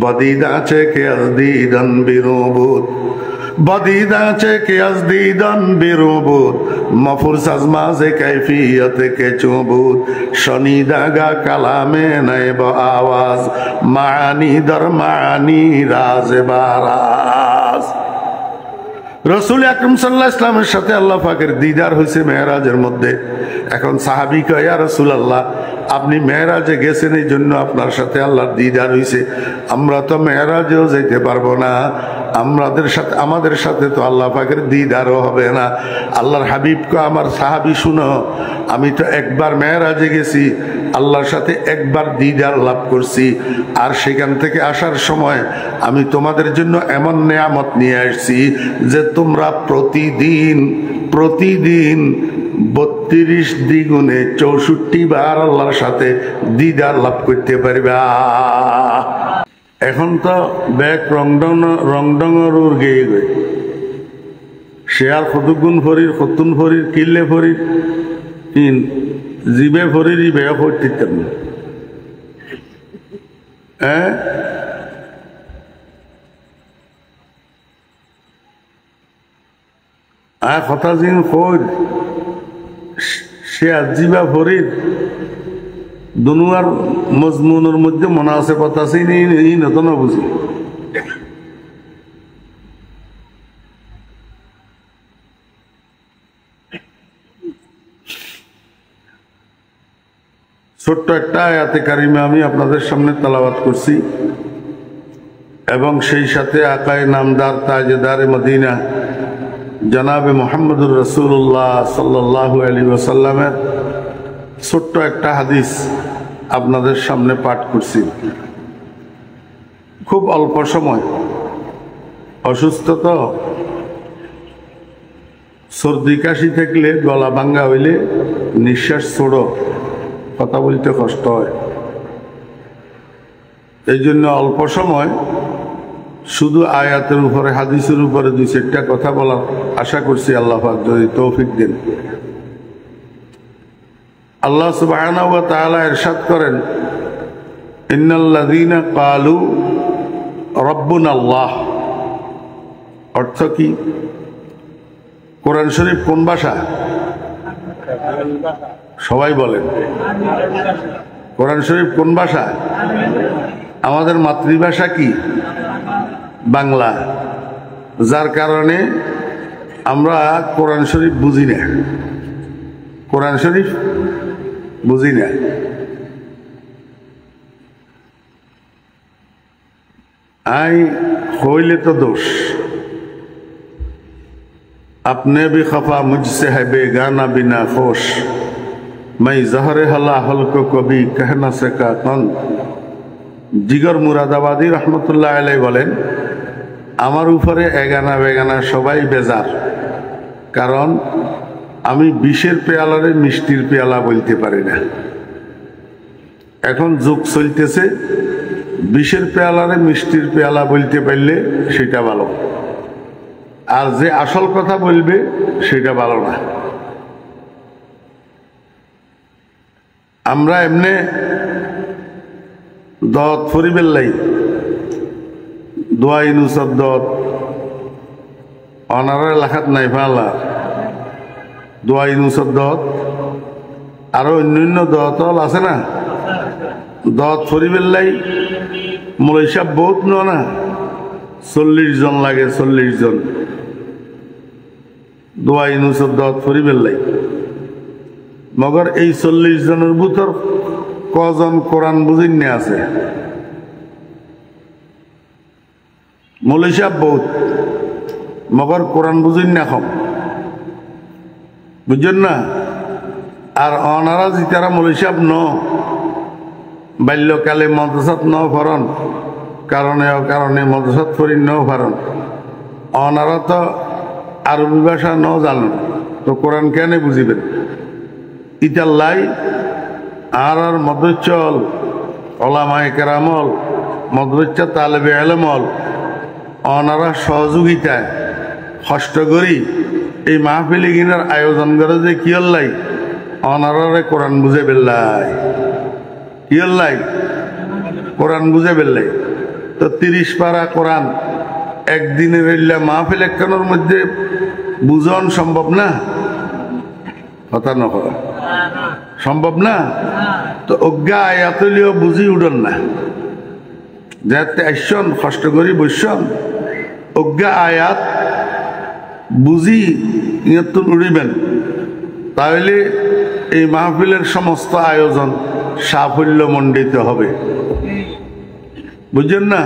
Badida çeke azdidan bir ubud Badida çeke azdidan bir ubud Mafur sazmaze kayfiyat ke çubud Şanidaga kalame nayba avaz Maani dar maani raze baraz রসুল আকরাম সাল্লাল্লাহু আলাইহি ওয়াসাল্লামের সাথে আল্লাহ পাকের দিদার হয়েছে মেরাজের মধ্যে। এখন সাহাবী কয়, ইয়া রাসূলুল্লাহ, আপনি মেরাজে গেছেন এই জন্য আপনার সাথে আল্লাহর দিদার হয়েছে, আমরা তো মেরাজেও যেতে পারবো না, আমাদের সাথে তো আল্লাহ পাকের দিদারও হবে না। আল্লাহর হাবিব কয়, আমার সাহাবী শুনো, আমি তো একবার মেরাজে গেছি, আল্লাহর সাথে একবার দিদার লাভ করছি, আর সেখান থেকে আসার সময় আমি তোমাদের জন্য এমন নেয়ামত নিয়ে আসছি যে তোমরা প্রতিদিন 32 দ্বিগুণে 64 বার আল্লাহর সাথে দিদার লাভ করতে পারবা। এখন তো ব্যাগ রংডঙর গেয়ে গে সে আর কতগুণ ফরির কতুন ফরির কিল্লে ফরির তিন জিবে ফরির ই বেয়া করতে না। কথা জিন ফর সে আজিবা ফরির দুনুয়ার মজমুনের মধ্যে মুনাসেবত আছে ই নতুন বুঝি। ছোট্ট একটা আয়াতে কারিমা আমি আপনাদের সামনে তেলাওয়াত করছি এবং সেই সাথে আকায়ে নামদার তাজেদারে মদিনা জনাবে মুহাম্মদুর রাসূলুল্লাহ সাল্লাল্লাহু আলাইহি ওয়াসাল্লামের ছোট্ট একটা হাদিস আপনাদের সামনে পাঠ করছি। খুব অল্প সময়, অসুস্থ তো, সর্দি কাশি থাকলে, গলা ভাঙ্গা হইলে, নিঃশ্বাস ছোড়ো, কথা বলতে কষ্ট হয়, এই জন্য অল্প সময় শুধু আয়াতের উপরে হাদিসের উপরে 2-4টা কথা বলার আশা করছি আল্লাহ পাক যদি তৌফিক দেন। আল্লাহ সুবহানাহু ওয়া তাআলা ইরশাদ করেন, ইন্নাল্লাযীনা ক্বালু রাব্বুনাল্লাহ। অর্থ কি? কোরআন শরীফ কোন ভাষা? সবাই বলেন, কোরআন শরীফ কোন ভাষা? আমাদের মাতৃভাষা কি? বাংলা। যার কারণে আমরা কোরআন শরীফ বুঝি না, কোরআন শরীফ বুঝি না। আই হইলে তো দোষ, আপনি भी खफा मुझसे है बेगाना बिना खोश मैं जहरे हला हल को कभी कह न सका कौन। জিগর মুরাদাবাদী রহমতুল্লাহ আলাইহি বলেন, আমার উপরে এগানা বেগানা সবাই বেজার, কারণ আমি বিষের পেয়ালারে মিষ্টির পেয়ালা বলতে পারি না। এখন যুগ চলতেছে, বিষের পেয়ালারে মিষ্টির পেয়ালা বলতে পারলে সেটা ভালো, আর যে আসল কথা বলবে সেটা ভালো না। আমরা এমনি দত ফরিবেল লাই দোয়া ইনুসব দত অনারের লেখাত নাই ভালা দোয়া ইনুসব দত আরো অন্যান্য দতল আছে না, দত ফরিবেল লাই মৌলাই সাহেব বহুত না 40 জন লাগে, 40 জন দোয়া ইনুসব দত ফরিবেল লাই। মগর এই 40 জনের ভিতর কজন কোরআন বুঝিন আছে? মৌলাই সাহেব বহুত, মগর কোরআন বুঝিন না কম, বুঝছেন না? আর অনারা জিতারা মৌলাই সাহেব বাল্যকালে মদ্রাসাত ফরন কারণে মদ্রাসাত ফরিন ফরন, অনারা তো আরবি ভাষা জানেন, তো কোরআন কেন বুঝিবেন? ইতাল্লাই আর মদরচল ওলামায়ে কেরামল মদরচা তালেবে এলেমল অনারা সহযোগিতায় কষ্ট করি এই মাহফিল গিনার আয়োজন করে যে কি হল্লাই অনারারে কোরআন বুঝে বেল্লাই, কি হল্লাই কোরআন বুঝে বেল্লাই। তো তো 30 পারা কোরআন একদিনের মাহফিল একখানোর মধ্যে বুঝন সম্ভব না, কথা নয় সম্ভব না। তো অজ্ঞা আয়াতলিও বুঝি উড়ন না, যাতে আসন কষ্ট করি বসন অজ্ঞা আয়াত বুঝি ইয়তুন উড়িবেন, তাহলে এই মাহফিলের সমস্ত আয়োজন সাফল্যমণ্ডিত হবে। বুঝছেন না?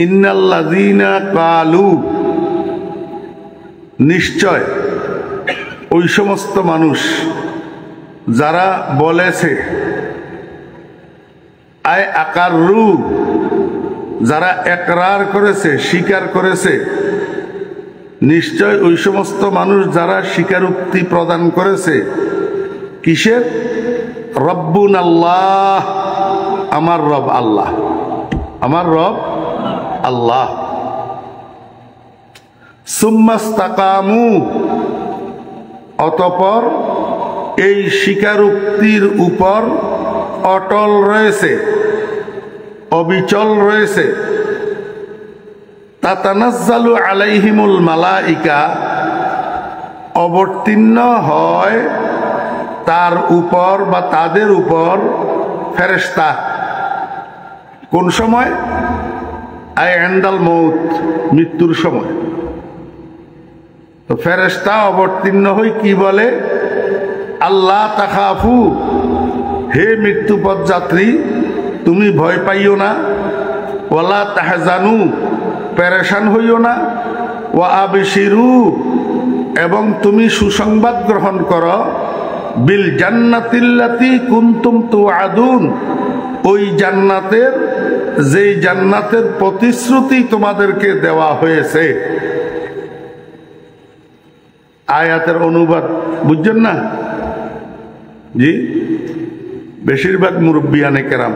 ইন্নাল্লাযীনা কালু, নিশ্চয় ওই সমস্ত মানুষ যারা বলেছে, আয় আকাররু, যারা একরার করেছে, স্বীকার করেছে, নিশ্চয় ওই সমস্ত মানুষ যারা স্বীকারোক্তি প্রদান করেছে কিসের? রব্বুন আল্লাহ, আমার রব আল্লাহ, আমার রব আল্লাহ। সুম্মাস্তাকামু, অতঃপর এই স্বীকারোক্তির উপর অটল রয়েছে, অবিচল রয়েছে। তাতানাজ্জালু আলাইহিমুল মালাইকা, অবতীর্ণ হয় তার উপর বা তাদের উপর ফেরেশতা। কোন সময়? আই ইনদাল মউত, মৃত্যুর সময়। তো ফেরেশতা অবতীর্ণ হই কি বলে? আল্লাহ তাখাফু, হে মৃত্যুপথ যাত্রী তুমি ভয় পাইও না, ওয়ালা তাহজানু, পেরেশান হইও না, ওয়া আবশিরু, এবং তুমি সুসংবাদ গ্রহণ করো, বিল জান্নাতিল্লাতি কুনতুম তুআদুন, ওই জান্নাতের, যেই জান্নাতের প্রতিশ্রুতি তোমাদেরকে দেওয়া হয়েছে। আয়াতের অনুবাদ বুঝছেন না? জি, বেশিরভাগ মুরব্বিয়ানে কেরাম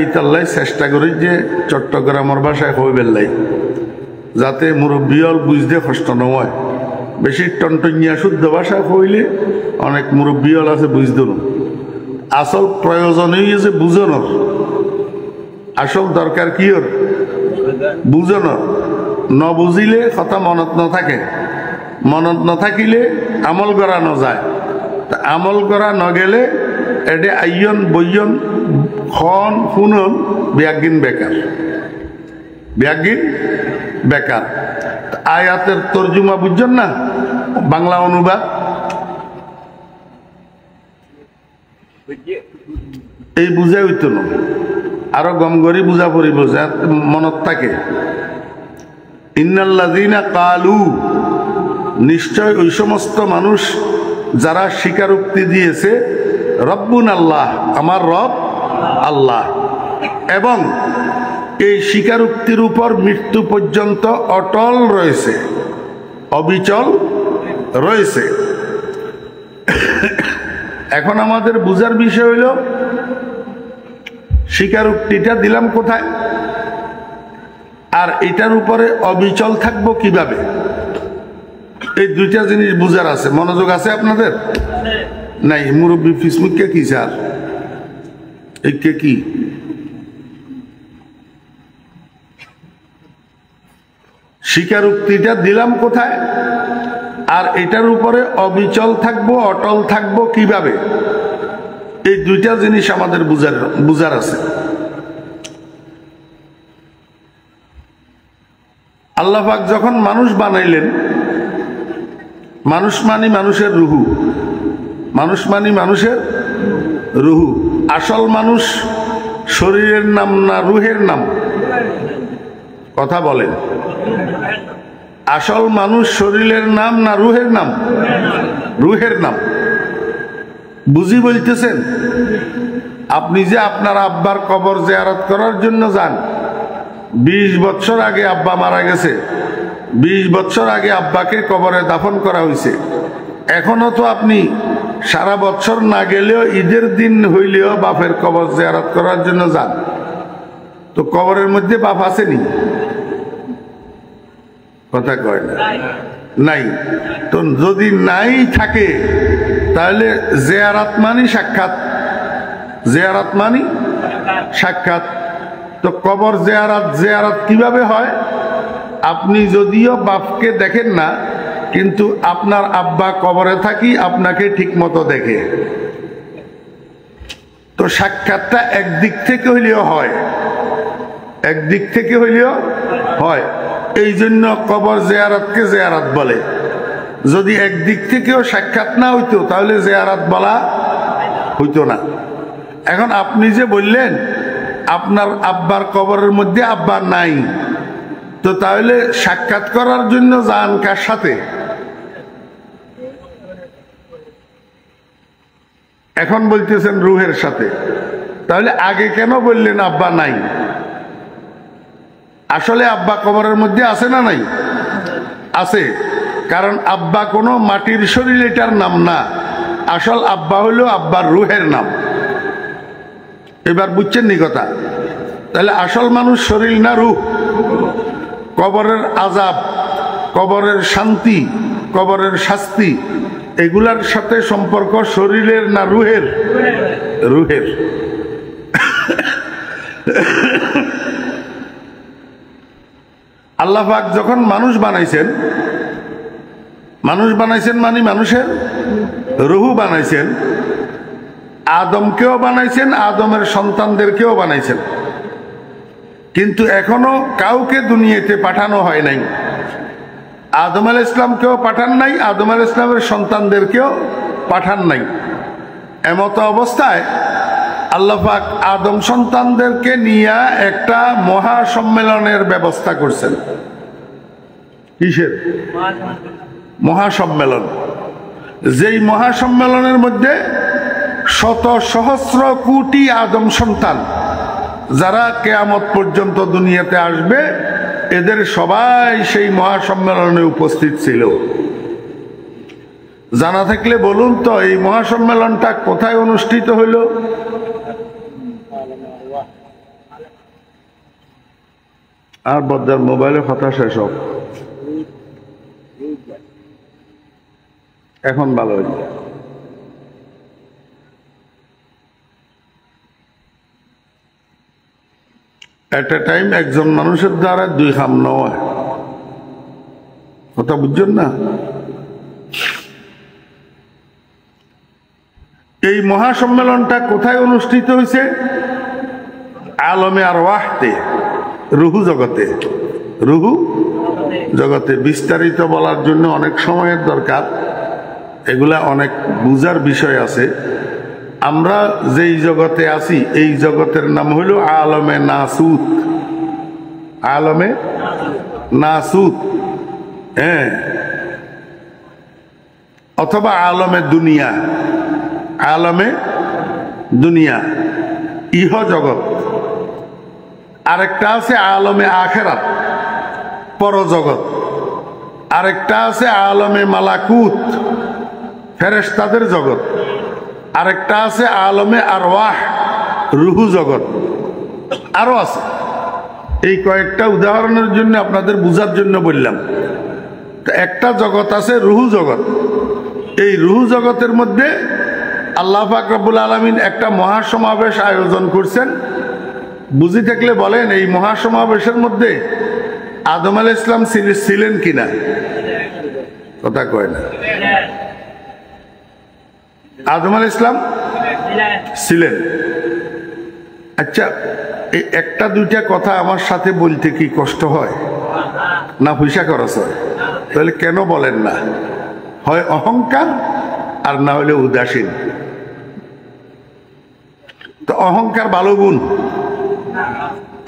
ইতাল্লাই চেষ্টা করি যে চট্টগ্রামের ভাষায় কইবেন লাই, যাতে মুরব্বিয়ল বুঝতে কষ্ট নয়। বেশি টনটনিয়া শুদ্ধ ভাষা কইলে অনেক মুরব্বিয়ল আছে বুঝতে না। আসল প্রয়োজনই যে বুঝানোর, আসল দরকার কি ওর বুঝানোর। ন বুঝিলে কথা মনত ন থাকে, মনত ন থাকিলে আমল করা ন যায়। তা আমল করা ন গেলে এডে আইয়ন বইয়ন খন শুনন ব্যাগিন বেকার, ব্যাগিন বেকার। আয়াতের তর্জুমা বুঝছেন না? বাংলা অনুবাদ এই বুঝাই হইতো না, আরো গমগরি বুঝা পড়িব মনত থাকে। ইন্নাল্লাযীনা কালু, নিশ্চয় ওই সমস্ত মানুষ যারা স্বীকারোক্তি দিয়েছে, রব্বুন আল্লাহ, আমার রব আল্লাহ, এবং এই স্বীকারোক্তির উপর মৃত্যু পর্যন্ত অটল রয়েছে, অবিচল রয়েছে। এখন আমাদের বুঝার বিষয় হইল স্বীকারোক্তিটা দিলাম কোথায়, আর এটার উপরে অবিচল থাকবো কিভাবে। এই দুইটা জিনিস বুঝার আছে। মনোযোগ আছে আপনাদের? নাই। মুরব্বী ফিসমুখকে কি স্যার, একে কি স্বীকারোক্তিটা দিলাম কোথায়, আর এটার উপরে অবিচল থাকবো, অটল থাকবো কিভাবে। এই দুইটা জিনিস আমাদের বুঝার আছে। আল্লাহ পাক যখন মানুষ বানাইলেন, মানুষ মানি মানুষের রুহু, মানুষ মানি মানুষের রুহু। আসল মানুষ শরীরের নাম না রুহের নাম? কথা বলেন। আসল মানুষ শরীরের নাম না রুহের নাম? রুহের নাম। বুঝি বলতেছেন? আপনি যে আপনার আব্বার কবর জিয়ারত করার জন্য যান, 20 বছর আগে আব্বা মারা গেছে, 20 বছর আগে আব্বাকে কবরে দাফন করা হয়েছে। এখনো তো আপনি সারা বছর না গেলেও ঈদের দিন হইলেও বাপের কবর জিয়ারত করার জন্য যান। তো কবরের মধ্যে বাপ আসেনি? কথা কয় না? নাই। তো যদি নাই থাকে তাহলে জিয়ারত মানি সাক্ষাৎ, জিয়ারত মানি সাক্ষাৎ। তো কবর জিয়ারত কিভাবে হয়? আপনি যদিও বাপকে দেখেন না, কিন্তু আপনার আব্বা কবরে থাকি আপনাকে ঠিক মতো দেখে। তো সাক্ষাৎটা একদিক থেকে হইলেও হয়, একদিক থেকে হইলেও হয়। এই জন্য কবর জিয়ারতকে জিয়ারত বলে। যদি একদিক থেকেও সাক্ষাৎ না হইতো তাহলে জিয়ারত বলা হইতো না। এখন আপনি যে বললেন আপনার আব্বার কবরের মধ্যে আব্বা নাই, তো তাহলে সাক্ষাৎ করার জন্য যান কার সাথে? এখন বলতেছেন রুহের সাথে। তাহলে আগে কেন বললেন আব্বা নাই? আসলে আব্বা কবরের মধ্যে আছে না নাই? আছে। কারণ আব্বা কোনো মাটির শরীর এটার নাম না, আসল আব্বা হলো আব্বার রুহের নাম। এবার বুঝছেন নি কথা? তাহলে আসল মানুষ শরীর না রূহ? কবরের আযাব, কবরের শান্তি, কবরের শাস্তি, এগুলার সাথে সম্পর্ক শরীরের না রুহের? রুহের। আল্লাহ পাক যখন মানুষ বানাইছেন মানে মানুষের রুহু বানাইছেন, আদমকেও বানাইছেন, আদমের সন্তানদেরকেও বানাইছেন, কিন্তু এখনো কাউকে দুনিয়াতে পাঠানো হয় নাই। আদম আলাইহিস সালামকেও পাঠান নাই, আদম আলাইহিস সালামের সন্তানদেরকেও পাঠান নাই। এমত অবস্থায় আল্লাহ পাক আদম সন্তানদেরকে নিয়ে একটা মহা সম্মেলনের ব্যবস্থা করছেন। কিসের মহাসম্মেলন? যেই মহাসম্মেলনের মধ্যে শত সহস্র কোটি আদম সন্তান যারা কিয়ামত পর্যন্ত দুনিয়াতে আসবে, এদের সবাই সেই মহাসম্মেলনে উপস্থিত ছিল। জানা থাকলে বলুন তো, এই মহাসম্মেলনটা কোথায় অনুষ্ঠিত হইল? আর বদ্দার মোবাইলে কথা শেষ হোক, এখন ভালো হইল। এট এ টাইম একজন মানুষের দ্বারা দুই খাম নয়, কথা বুঝছেন না? এই মহাসম্মেলনটা কোথায় অনুষ্ঠিত হয়েছে? আলমে আরওয়াহতে, রুহু জগতে। রুহু জগতে বিস্তারিত বলার জন্য অনেক সময়ের দরকার, এগুলা অনেক বুঝার বিষয় আছে। আমরা যেই জগতে আছি এই জগতের নাম হইল আলমে নাসুত। আলমে নাসুত, হ্যাঁ, অথবা আলমে দুনিয়া। আলমে দুনিয়া ইহ জগৎ। আরেকটা আছে আলমে আখেরাত, পরজগৎ। আরেকটা আছে আলমে মালাকুত, ফেরেশতাদের জগৎ। আরেকটা আছে আলমে আরওয়াহ, রুহু জগৎ। আরো আছে। এই কয়েকটা উদাহরণের জন্য আপনাদের বুঝার জন্য বললাম। একটা জগৎ আছে রুহু জগৎ। এই রুহু জগতের মধ্যে আল্লাহ পাক রব্বুল আলামিন একটা মহাসমাবেশ আয়োজন করছেন। বুঝি থাকলে বলেন, এই মহাসমাবেশের মধ্যে আদম আলাইহিস সালাম ছিলেন কিনা? কথা কয় না। আদম আলাইহিস সালাম ছিলেন। আচ্ছা, এই একটা দুইটা কথা আমার সাথে বলতে কি কষ্ট হয় না পয়সা খরচ হয়? তাহলে কেন বলেন না? হয় অহংকার আর না হলে উদাসীন। তো অহংকার ভালো গুণ?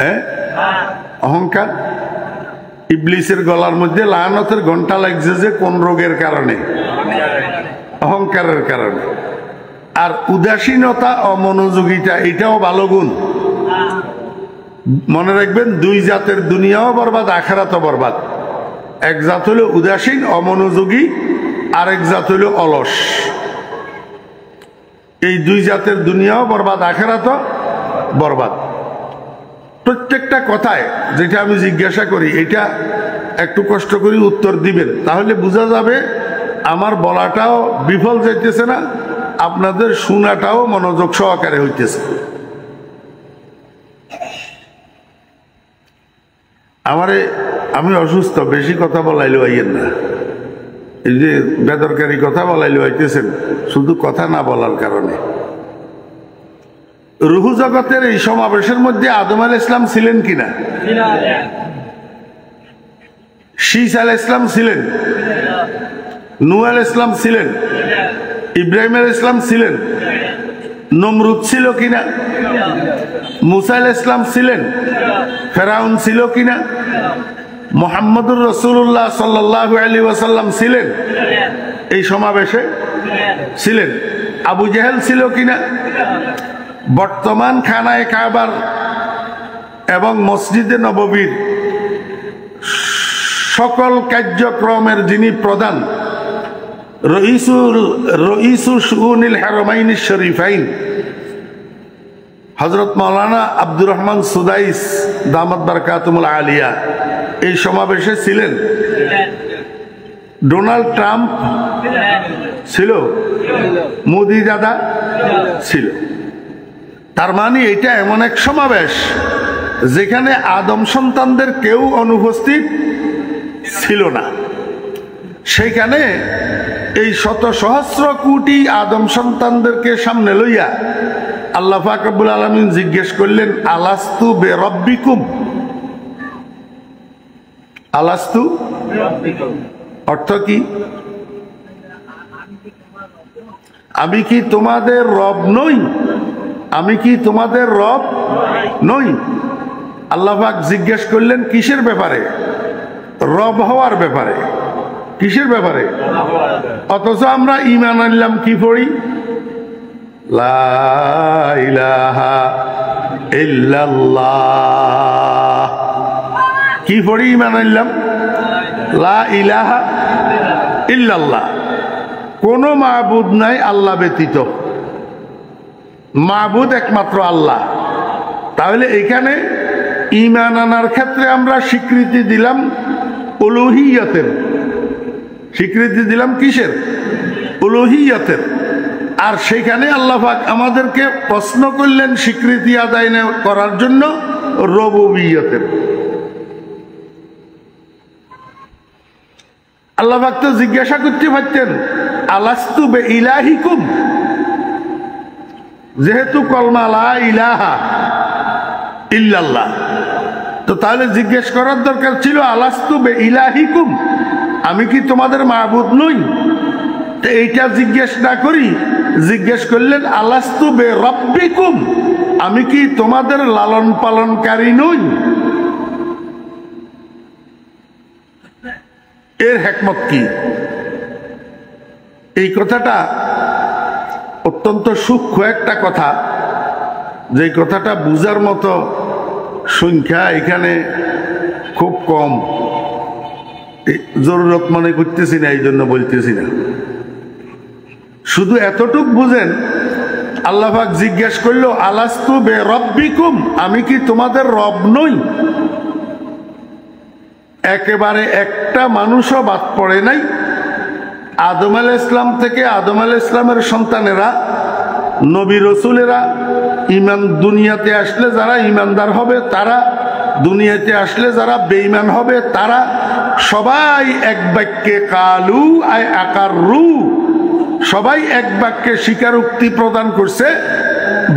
হ্যাঁ, অহংকার। ইবলিসের গলার মধ্যে লায়ানতের ঘন্টা লাগছে যে কোন রোগের কারণে? অহংকারের কারণে। আর উদাসীনতা, অমনোযোগিতা, এটাও ভালো গুণ। মনে রাখবেন, দুই জাতের দুনিয়াও বরবাদ, আখিরাতও বরবাদ। এক জাত হলো উদাসীন অমনোযোগী, আরেক জাত হলো অলস। এই দুই জাতের দুনিয়াও বরবাদ, আখিরাতও বরবাদ। প্রত্যেকটা কথায় যেটা আমি জিজ্ঞাসা করি এটা একটু কষ্ট করে উত্তর দিবেন, তাহলে বোঝা যাবে আমার বলাটাও বিফল যাইতেছে না, আপনাদের শোনাটাও মনোযোগ সহকারে হইতেছে। আমি অসুস্থ, বেশি কথা বলাইলে আইয়েন না। এই যে বেদরকারি কথা বলাইলে আইতেছেন শুধু কথা না বলার কারণে। রুহু জগতের এই সমাবেশের মধ্যে আদম আলাইহিস সালাম ছিলেন কিনা? শীস আলাইহিস সালাম ছিলেন, নূহ আলাইহিস সালাম ছিলেন, ইব্রাহিম আলাইহিস সালাম ছিলেন, নমরুদ ছিল কিনা? মুসা আলাইহিস সালাম ছিলেন, ফেরাউন ছিল কিনা? মুহাম্মদুর রাসূলুল্লাহ সাল্লাল্লাহু আলাইহি ওয়াসাল্লাম ছিলেন এই সমাবেশে? ছিলেন। আবু জেহেল ছিল কিনা? বর্তমান খানায়ে কাবার এবং মসজিদে নববীর সকল কার্যক্রমের যিনি প্রধান, রইসু শুউনিল হারামাইন শরীফাইন, হযরত মাওলানা আব্দুর রহমান সুদাইস দামাত বারকাতুল আলিয়া এই সমাবেশে ছিলেন। ডোনাল্ড ট্রাম্প ছিল, মোদি দাদা ছিল। তার মানে এটা এমন এক সমাবেশ যেখানে আদম সন্তানদের কেউ অনুপস্থিত ছিল না। সেখানে এই শত সহস্র কোটি আদম সন্তানদেরকে সামনে লইয়া আল্লাহ পাক রব্বুল আলামিন জিজ্ঞেস করলেন, আলাস্তু বিরাব্বিকুম? আলাস্তু অর্থ কি? আমি কি তোমাদের রব নই? আমি কি তোমাদের রব নই? আল্লাহ পাক জিজ্ঞেস করলেন কিসের ব্যাপারে? রব হওয়ার ব্যাপারে। কিসের ব্যাপারে? অথচ আমরা ঈমান আনলাম কি পড়ি? লা ইলাহা ইল্লাল্লাহ। কি পড়ি ঈমান আনলাম? লা ইলাহা ইল্লাল্লাহ। কোন মাবুদ নাই আল্লাহ ব্যতীত, মাবুদ একমাত্র আল্লাহ। তাহলে এখানে ঈমান আনার ক্ষেত্রে আমরা স্বীকৃতি দিলাম উলুহিয়তের। স্বীকৃতি দিলাম কিসের? উলুহিয়তের। আর সেখানে আল্লাহ পাক আমাদেরকে প্রশ্ন করলেন স্বীকৃতি আদায় করার জন্য রুবুবিয়তের। আল্লাহ পাক তো জিজ্ঞাসা করতে পারতেন আলাস্তু বিইলাহিকুম, যেহেতু কলমা লা ইলাহা ইল্লাল্লাহ, তো তাহলে জিজ্ঞেস করার দরকার ছিল আলাস্তু বিইলাহিকুম, আমি কি তোমাদের মাবুদ নই? তো এইটা জিজ্ঞেস না করি জিজ্ঞেস করলেন আলাস্তু বিরাব্বিকুম, আমি কি তোমাদের লালন পালনকারী নই? এর হিকমত কি? এই কথাটা অত্যন্ত সূক্ষ্ম একটা কথা, যে কথাটা বুঝার মতো সংখ্যা এখানে খুব কম। জরুরত মনে করতেছি না, এই জন্য বলতেছি না। শুধু এতটুক বুঝেন, আল্লাহ পাক জিজ্ঞেস করলো আলাস্তু বিরাব্বিকুম, আমি কি তোমাদের রব নই? একেবারে একটা মানুষও বাদ পড়ে নাই। আদম আলাইহিস সালাম থেকে আদম আলাইহিস সালামের সন্তানেরা, নবী রসুলেরা, ঈমান দুনিয়াতে আসলে যারা ঈমানদার হবে তারা, দুনিয়াতে আসলে যারা বেঈমান হবে তারা, সবাই এক বাক্যে কালু আয় আকাররু, সবাই এক বাক্যে স্বীকারোক্তি প্রদান করছে,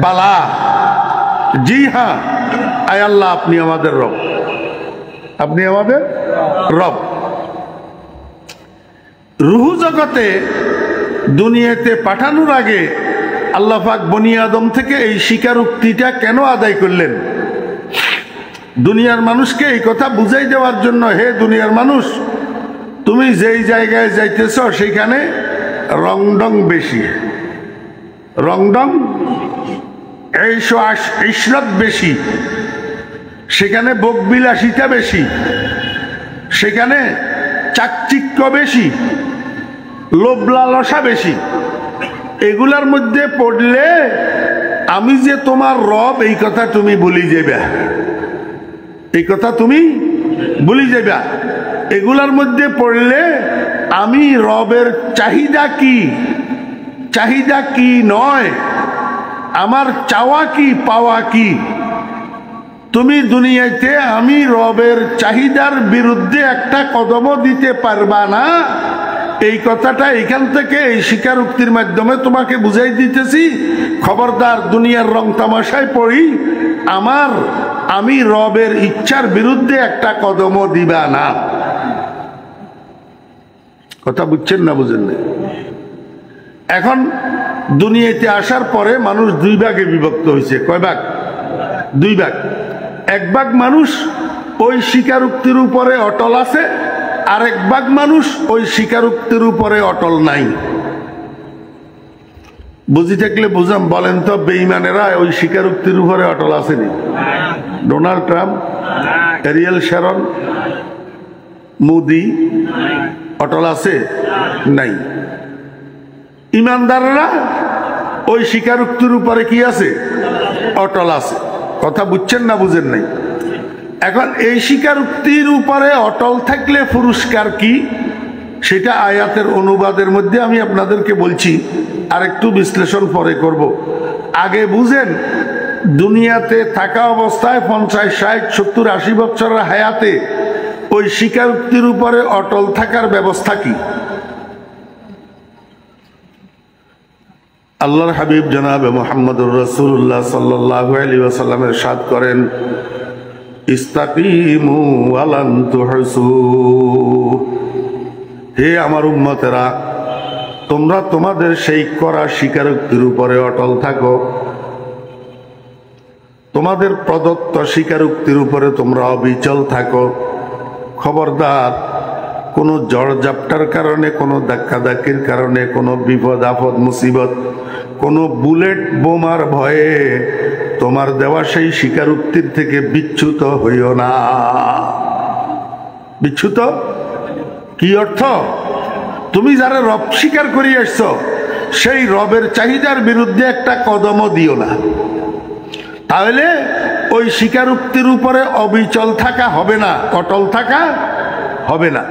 বালা, জি হ্যাঁ, আয় আল্লাহ আপনি আমাদের রব, আপনি আমাদের রব। রুহু জগতে দুনিয়াতে পাঠানোর আগে আল্লাহ পাক বনি আদম থেকে এই স্বীকারোক্তিটা কেন আদায় করলেন? দুনিয়ার মানুষকে এই কথা বুঝাই দেওয়ার জন্য, হে দুনিয়ার মানুষ, তুমি যেই জায়গায় যাইতেছ সেখানে রংডং বেশি, রংডং ইশরত বেশি, সেখানে ভোগবিলাসিতা বেশি, সেখানে চাকচিক্য বেশি, লোভ লালসা বেশি। এগুলার মধ্যে পড়লে আমি যে তোমার রব এই কথা তুমি ভুলি যাবে, এই কথা তুমি ভুলি যাবে। এগুলার মধ্যে পড়লে আমি রবের চাহিদা কি, চাহিদা কি নয়, আমার চাওয়া কি পাওয়া কি, তুমি দুনিয়াতে আমি রবের চাহিদার বিরুদ্ধে একটা কদমও দিতে পারবা না, এই কথাটা এখান থেকে এই স্বীকারোক্তির মাধ্যমে তোমাকে বুঝাই দিতেছি। খবরদার দুনিয়ার রং তামাশায় পড়ি আমি রবের ইচ্ছার বিরুদ্ধে একটা কদমও দিবা না। কথা বুঝছেন না বুঝেন না? এখন দুনিয়াতে আসার পরে মানুষ দুই ভাগে বিভক্ত হয়েছে। কয় ভাগ? দুই ভাগ। এক ভাগ মানুষ ওই স্বীকারোক্তির উপরে অটল আছে, আর এক ভাগ মানুষ ওই স্বীকারোক্তির উপরে অটল নাই। বুঝি থাকলে বুঝাম, বলেন তো বেঈমানেরা ওই স্বীকারোক্তির উপরে অটল আসেনি? Donald Trump, Ariel Sharon, Modi অটল আছে? নাই। ইমানদাররা ওই স্বীকারোক্তির উপরে কি আছে? অটল আছে। কথা বুঝছেন না বুঝেন নাই? এখন এই স্বীকারোক্তির উপরে অটল থাকলে পুরস্কার কি, সেটা আয়াতের অনুবাদের মধ্যে আমি আপনাদেরকে বলছি, আর একটু বিশ্লেষণ পরে করব। আগে বুঝেন দুনিয়াতে থাকা অবস্থায় 50, 60, 70, 80 বছরের হায়াতে ওই স্বীকারোক্তির উপরে অটল থাকার ব্যবস্থা কি। আল্লাহর হাবিব জনাবে মুহাম্মদুর রাসূলুল্লাহ সাল্লাল্লাহু আলাইহি ওয়াসাল্লাম ইরশাদ করেন, ইস্তাকিমু ওয়ালান তুহসু। হে আমার উম্মতেরা, তোমরা তোমাদের সেই করা স্বীকারোক্তির উপরে অটল থাকো, তোমাদের প্রদত্ত স্বীকারোক্তির উপরে তোমরা অবিচল থাকো। খবরদার কোনো ঝড়ঝাপটার কারণে, কোনো ধাক্কাধাক্কির কারণে, কোনো বিপদ আপদ মুসিবত, কোনো বুলেট বোমার ভয়ে তোমার দেওয়া সেই স্বীকারোক্তির থেকে বিচ্যুত হইও না। বিচ্যুত কি অর্থ? তুমি যারা রব স্বীকার করিয়ে আসছো, সেই রবের চাহিদার বিরুদ্ধে একটা কদমও দিও না। তাহলে ওই স্বীকারোক্তির উপরে অবিচল থাকা হবে না, অটল থাকা হবে না।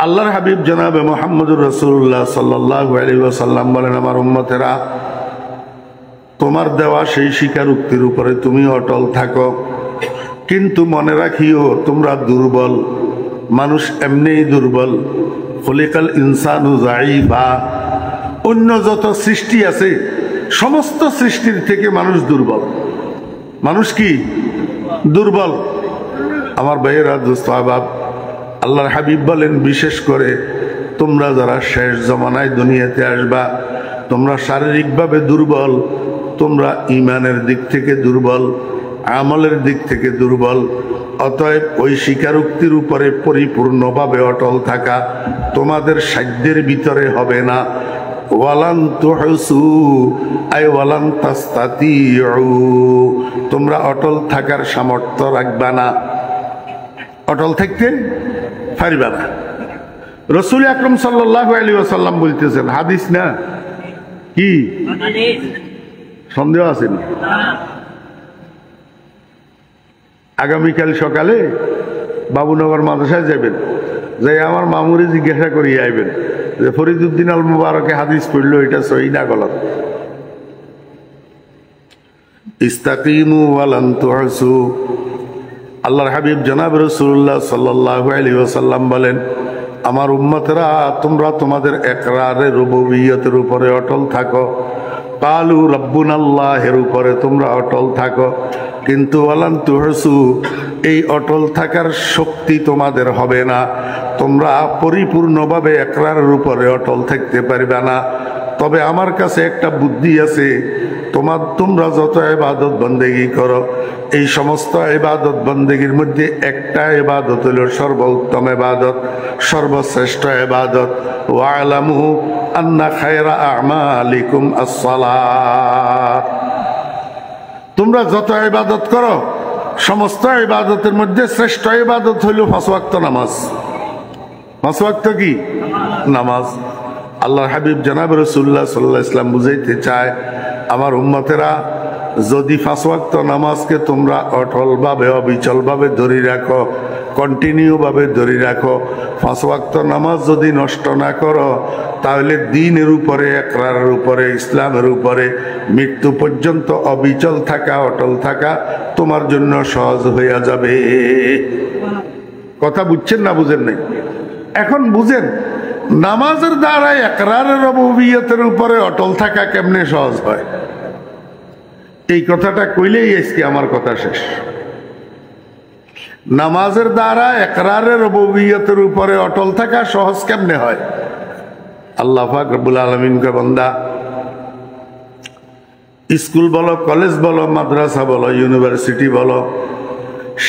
আল্লাহর হাবিব জনাবে মুহাম্মদুর রাসূলুল্লাহ সাল্লাল্লাহু আলাইহি ওয়াসাল্লাম বলেন, আমার উম্মতেরা, তোমার দেওয়া সেই স্বীকারোক্তির উপরে তুমি অটল থাকো, কিন্তু মনে রাখিও তোমরা দুর্বল। মানুষ এমনিই দুর্বল। খলিকাল ইনসানু যায়ীফা। অন্য যত সৃষ্টি আছে সমস্ত সৃষ্টির থেকে মানুষ দুর্বল। মানুষ কি দুর্বল? আমার ভাইয়েরা, দোস্ত আহবাব, আল্লাহর হাবিব বলেন, বিশেষ করে তোমরা যারা শেষ জমানায় দুনিয়াতে আসবা, তোমরা শারীরিকভাবে দুর্বল, তোমরা ঈমানের দিক থেকে দুর্বল, আমলের দিক থেকে দুর্বল। অতএব ওই স্বীকারোক্তির উপরে পরিপূর্ণভাবে অটল থাকা তোমাদের সাধ্যের ভিতরে হবে না। ওয়ালান তুহসু আই ওয়ালান তাস্তাতিউ। তোমরা অটল থাকার সামর্থ্য রাখবা না, অটল থাকতে পারবা না। রাসূল আকরাম সাল্লাল্লাহু আলাইহি ওয়াসাল্লাম বলতেছেন, হাদিস না কি? সন্দেহ আছে না? আগামীকাল সকালে বাবুনগর মাদ্রাসায় যাবেন, যাই আমার মামুরে জিজ্ঞাসা করিয়ে আইবেন যে ফরিদউদ্দিন আল মুবারকে হাদিস পড়লো, এটা সহি না গলত? ইস্তাকিমু ওয়ালান তুহসু। আল্লাহর হাবিব জনাব রাসূলুল্লাহ সাল্লাল্লাহু আলাইহি ওয়াসাল্লাম বলেন, আমার উম্মতেরা, তোমরা তোমাদের ইকরারে রুবুবিয়তের উপরে অটল থাকো, কালু রব্বুনাল্লাহের উপরে তোমরা অটল থাকো, কিন্তু ওয়ালান তুহসু, এই অটল থাকার শক্তি তোমাদের হবে না। তোমরা পরিপূর্ণভাবে ইকরারের উপরে অটল থাকতে পারবে না। তবে আমার কাছে একটা বুদ্ধি আছে, তোমরা যত ইবাদত বন্দেগী করো, এই সমস্ত ইবাদত বন্দেগীর মধ্যে একটা ইবাদত হলো সর্বোত্তম ইবাদত, সর্বশ্রেষ্ঠ ইবাদত। ওয়ালামু আন্না খায়রা আমালিকুম আস-সালাত। তোমরা যত ইবাদত করো, সমস্ত ইবাদতের মধ্যে শ্রেষ্ঠ ইবাদত হইল 5 ওয়াক্ত নামাজ। 5 ওয়াক্ত কি? নামাজ। আল্লাহর হাবিব জনাব রাসূলুল্লাহ সাল্লাল্লাহু আলাইহি ওয়াসাল্লাম বুঝাইতে চায়, আমার উম্মতেরা, যদি 5 ওয়াক্ত নামাজকে তোমরা অটলভাবে অবিচলভাবে ধরে রাখো, কন্টিনিউ ভাবে ধরে রাখো। 5 ওয়াক্ত নামাজ যদি নষ্ট না করো তাহলে দ্বীনের উপরে, ইকরারের উপরে, ইসলামের উপরে মৃত্যু পর্যন্ত অবিচল থাকা, অটল থাকা তোমার জন্য সহজ হয়ে যাবে। কথা বুঝছেন না বুঝেন নাই? এখন বুঝেন নামাজের দ্বারা ইকরারের রুবুবিয়তের উপরে অটল থাকা কেমনে সহজ হয়। এই কথাটা কইলেই আজকে আমার কথা শেষ। নামাজের দ্বারা ইকরারের রুবুবিয়তের উপরে অটল থাকা সহজ কেমনে হয়? আল্লাহ পাক রব্বুল আলামিন কে বান্দা, স্কুল বলো, কলেজ বলো, মাদ্রাসা বলো, ইউনিভার্সিটি বলো,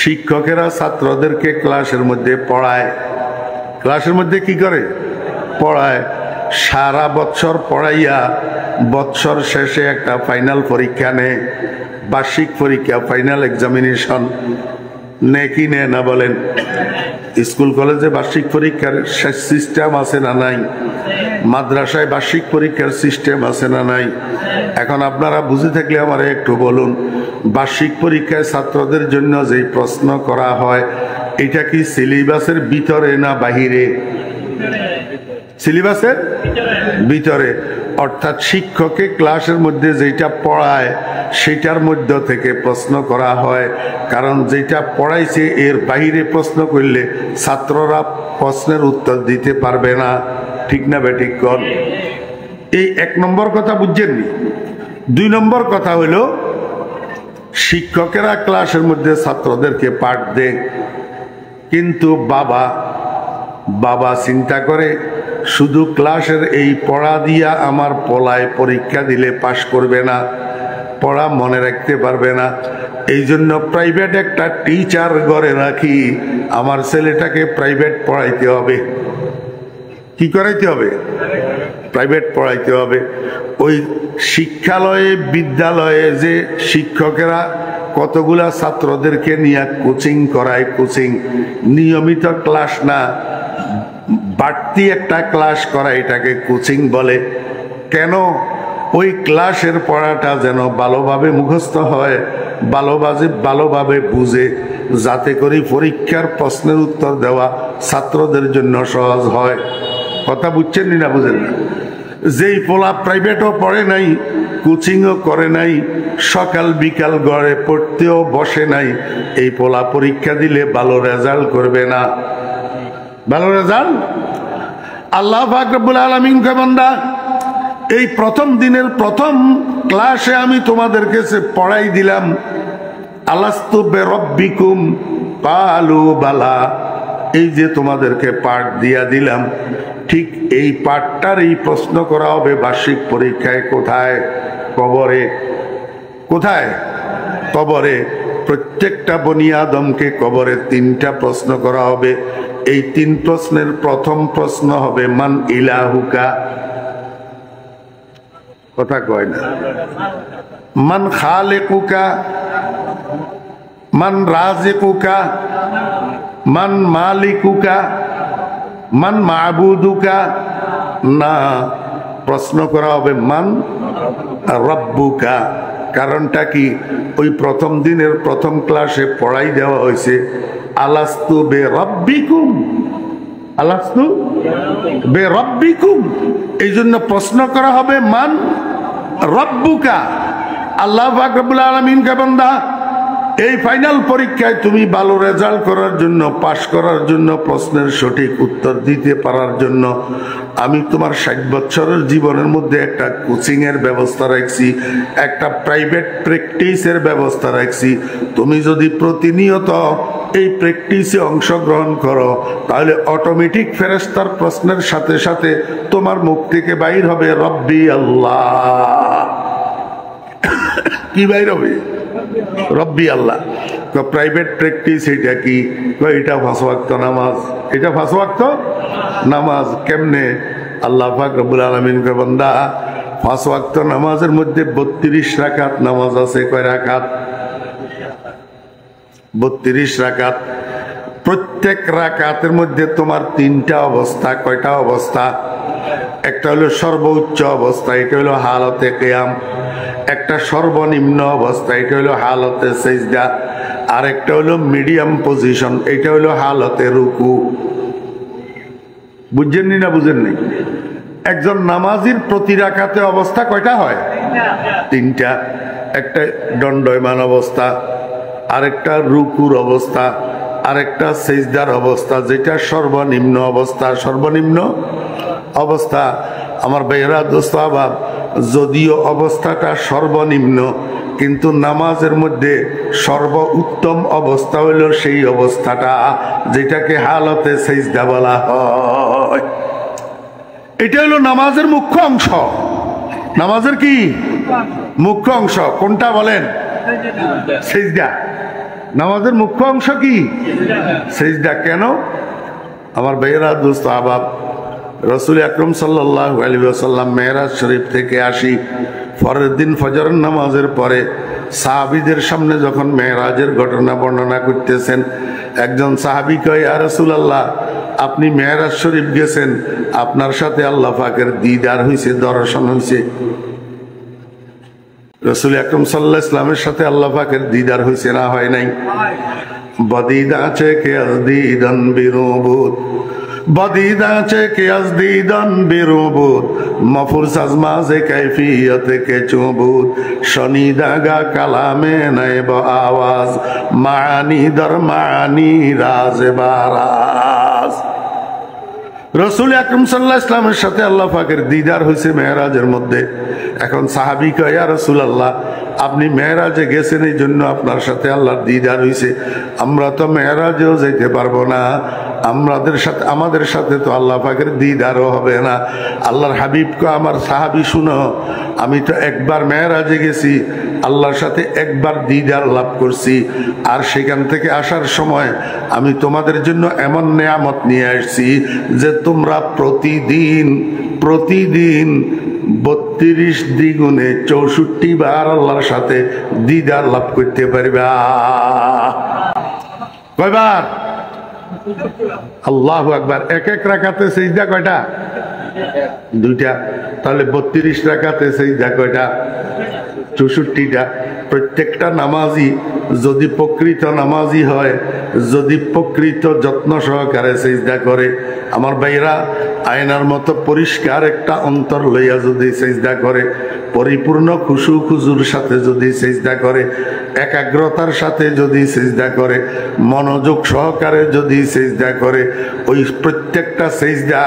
শিক্ষকেরা ছাত্রদেরকে ক্লাসের মধ্যে পড়ায়। ক্লাসের মধ্যে কি করে? পড়ায়। সারা বছর পড়াইয়া বছর শেষে একটা ফাইনাল পরীক্ষা নেয়, বার্ষিক পরীক্ষা, ফাইনাল এক্সামিনেশন নেয় কি নেয় না বলেন? স্কুল কলেজে বার্ষিক পরীক্ষার সিস্টেম আছে না নাই? মাদ্রাসায় বার্ষিক পরীক্ষার সিস্টেম আছে না নাই? এখন আপনারা বুঝে থাকলে আমার একটু বলুন, বার্ষিক পরীক্ষায় ছাত্রদের জন্য যে প্রশ্ন করা হয় এটা কি সিলেবাসের ভিতরে না বাহিরে? সিলেবাসের ভিতরে। অর্থাৎ শিক্ষকে ক্লাসের মধ্যে যেটা পড়ায় সেটার মধ্য থেকে প্রশ্ন করা হয়, কারণ যেটা পড়াইছে এর বাহিরে প্রশ্ন করলে ছাত্ররা প্রশ্নের উত্তর দিতে পারবে না। ঠিক না বেঠিক কর? এই 1 নম্বর কথা বুঝছেননি। 2 নম্বর কথা হলো, শিক্ষকেরা ক্লাসের মধ্যে ছাত্রদেরকে পাঠ দেয়, কিন্তু বাবা চিন্তা করে শুধু ক্লাসের এই পড়া দিয়া আমার পলায় পরীক্ষা দিলে পাশ করবে না, পড়া মনে রাখতে পারবে না। এই জন্য প্রাইভেট একটা টিচার ঘরে রাখি, আমার ছেলেটাকে প্রাইভেট পড়াইতে হবে। কি করাইতে হবে? প্রাইভেট পড়াইতে হবে। ওই শিক্ষালয়ে, বিদ্যালয়ে যে শিক্ষকেরা কতগুলা ছাত্রদেরকে নিয়ে কোচিং করায়, কোচিং নিয়মিত ক্লাস না, বাড়তি একটা ক্লাস করা, এটাকে কোচিং বলে। কেন? ওই ক্লাসের পড়াটা যেন ভালোভাবে মুখস্থ হয়, ভালোভাবে বুঝে, যাতে করে পরীক্ষার প্রশ্নের উত্তর দেওয়া ছাত্রদের জন্য সহজ হয়। কথা বুঝছেন না বুঝেন না? যেই পোলা প্রাইভেটও পড়ে নাই, কোচিংও করে নাই, সকাল বিকাল ঘরে পড়তেও বসে নাই, এই পোলা পরীক্ষা দিলে ভালো রেজাল্ট করবে না। ভালো রেজাল্ট আল্লাহ পাক রব্বুল আলামিন কে বান্দা, এই প্রথম দিনের প্রথম ক্লাসে আমি তোমাদেরকে পড়াই দিলাম, আলাস্তু বিরাব্বিকুম ক্বালু বালা। এই যে তোমাদেরকে পাঠ দিয়া দিলাম, ঠিক এই পাঠটার এই প্রশ্ন করা হবে বার্ষিক পরীক্ষায়। কোথায়? কবরে। কোথায়? কবরে। প্রত্যেকটা বনি আদমকে কবরে 3টা প্রশ্ন করা হবে। এই 3 প্রশ্নের প্রথম প্রশ্ন হবে মান ইলাহুকা। কথা কয় না। মান খালিকুকা, মান রাজিকুকা, মান মালিকুকা, মান মাবুদুকা। না, প্রশ্ন করা হবে মান রব্বুকা। কারণটা কি? ওই প্রথম দিনের প্রথম ক্লাসে পড়াই দেওয়া হয়েছে আলাস্তু বিরাব্বিকুম, আলাস্তু বিরাব্বিকুম। এই জন্য প্রশ্ন করা হবে মান রব্বুকা। আল্লাহ পাক রব্বুল আলামিন কে বান্দা, এই ফাইনাল পরীক্ষায় তুমি ভালো রেজাল্ট করার জন্য, পাশ করার জন্য, প্রশ্নের সঠিক উত্তর দিতে পারার জন্য আমি তোমার 60 বছরের জীবনের মধ্যে একটা কোচিং এর ব্যবস্থা রাখছি, একটা প্রাইভেট প্র্যাকটিসের ব্যবস্থা রাখছি। তুমি যদি প্রতিনিয়ত এই প্র্যাকটিসে অংশগ্রহণ করো তাহলে অটোমেটিক ফেরেশতার প্রশ্নের সাথে সাথে তোমার মুখ থেকে বাইর হবে রব্বি আল্লাহ। কি বাইর হবে? রব্বি আল্লাহ। তো প্রাইভেট প্র্যাকটিস এটা কি? এটা 5 ওয়াক্ত নামাজ। এটা 5 ওয়াক্ত নামাজ। কেমনে? আল্লাহ পাক রব্বুল আলামিন কে বান্দা, 5 ওয়াক্ত নামাজের মধ্যে 32 রাকাত নামাজ আছে। কয় রাকাত? 32 রাকাত। প্রত্যেক রাকাতের মধ্যে তোমার 3টা অবস্থা। কয়টা অবস্থা? একটা হলো সর্বোচ্চ অবস্থা, এটা হলো হালতে কিয়াম। একটা সর্বনিম্ন অবস্থা, এটা হলো হালতে সিজদা। আর একটা হলো মিডিয়াম পজিশন, এটা হলো হালতে রুকু। বুঝছেননি না বুঝেননি? একজন নামাজির প্রতি রাকাতে অবস্থা কয়টা হয়? তিনটা। একটা দণ্ডায়মান অবস্থা, আরেকটা রুকুর অবস্থা, আরেকটা সিজদার অবস্থা, যেটা সর্বনিম্ন অবস্থা। সর্বনিম্ন অবস্থা আমার ভাইয়েরা দোস্ত আবাব, যদিও অবস্থাটা সর্বনিম্ন, কিন্তু নামাজের মধ্যে সর্ব উত্তম অবস্থা হইল সেই অবস্থাটা যেটাকে হালতে সিজদা বলা হয়। এটা হলো নামাজের মুখ্য অংশ। নামাজের কি মুখ্য অংশ? কোনটা বলেন? সিজদা। নামাজের মুখ্য অংশ কি? সিজদা। কেন? আমার ভাইয়েরা দোস্ত আবাব, রাসূল আকরাম সাল্লাল্লাহু আলাইহি ওয়াসাল্লাম মেরাজ শরীফ থেকে আসি, পরের দিন ফজরের নামাজের পরে সাহাবীদের সামনে যখন মেরাজের ঘটনা বর্ণনা করতেছেন, একজন সাহাবী কয়, ইয়া রাসূলুল্লাহ, আপনি মেরাজ শরীফ গেছেন, আপনার সাথে আল্লাহ পাকের দিদার হইছে, দর্শন হইছে। রাসূল আকরাম সাল্লাল্লাহু আলাইহি ওয়াসাল্লামের সাথে আল্লাহ পাকের দিদার হইছে না হয় নাই? বদিদা আছে কে আজদিদান বিরুবুত, বদিদা আছে কে আজদিদান বিরুবুত, মফুর সাজমাজে কাইফিয়ত কে চুবুত, শনিদাগা কালামে নাইব আওয়াজ, মানি দর মানি রাজ বারাজ। রাসূল আকরাম সাল্লাল্লাহু আলাইহি ওয়াসাল্লামের সাথে আল্লাহ পাকের দিদার হয়েছে মেরাজের মধ্যে। এখন সাহাবী কয়, ইয়া রাসূলুল্লাহ, আপনি মেরাজে গেছেন, এই জন্য আপনার সাথে আল্লাহর দিদার হয়েছে। আমরা তো মেরাজেও যেতে পারবো না, আমাদের সাথে তো আল্লাহ পাকের দিদারও হবে না। আল্লাহর হাবিবকে, আমার সাহাবী শুনো, আমি তো একবার মেরাজে গেছি, আল্লাহর সাথে একবার দিদার লাভ করছি, আর সেখান থেকে আসার সময় আমি তোমাদের জন্য এমন নেয়ামত নিয়ে আসছি যে তোমরা প্রতিদিন 32 দ্বিগুণে 64 বার আল্লাহর সাথে দিদার লাভ করতে পারবা। কয়বার? আল্লাহু আকবার। এক এক রাকাতে সিজদা কয়টা? দুইটা। তাহলে 32 রাকাতে সিজদা কয়টা? 64টা। প্রত্যেকটা নামাজি যদি প্রকৃত নামাজি হয়, যদি প্রকৃত যত্ন সহকারে সিজদা করে, আমার ভাইরা আয়নার মতো পরিষ্কার একটা অন্তর লইয়া যদি সিজদা করে, পরিপূর্ণ খুশু খুজুর সাথে যদি সিজদা করে, একাগ্রতার সাথে যদি সিজদা করে, মনোযোগ সহকারে যদি সিজদা করে, ওই প্রত্যেকটা সিজদা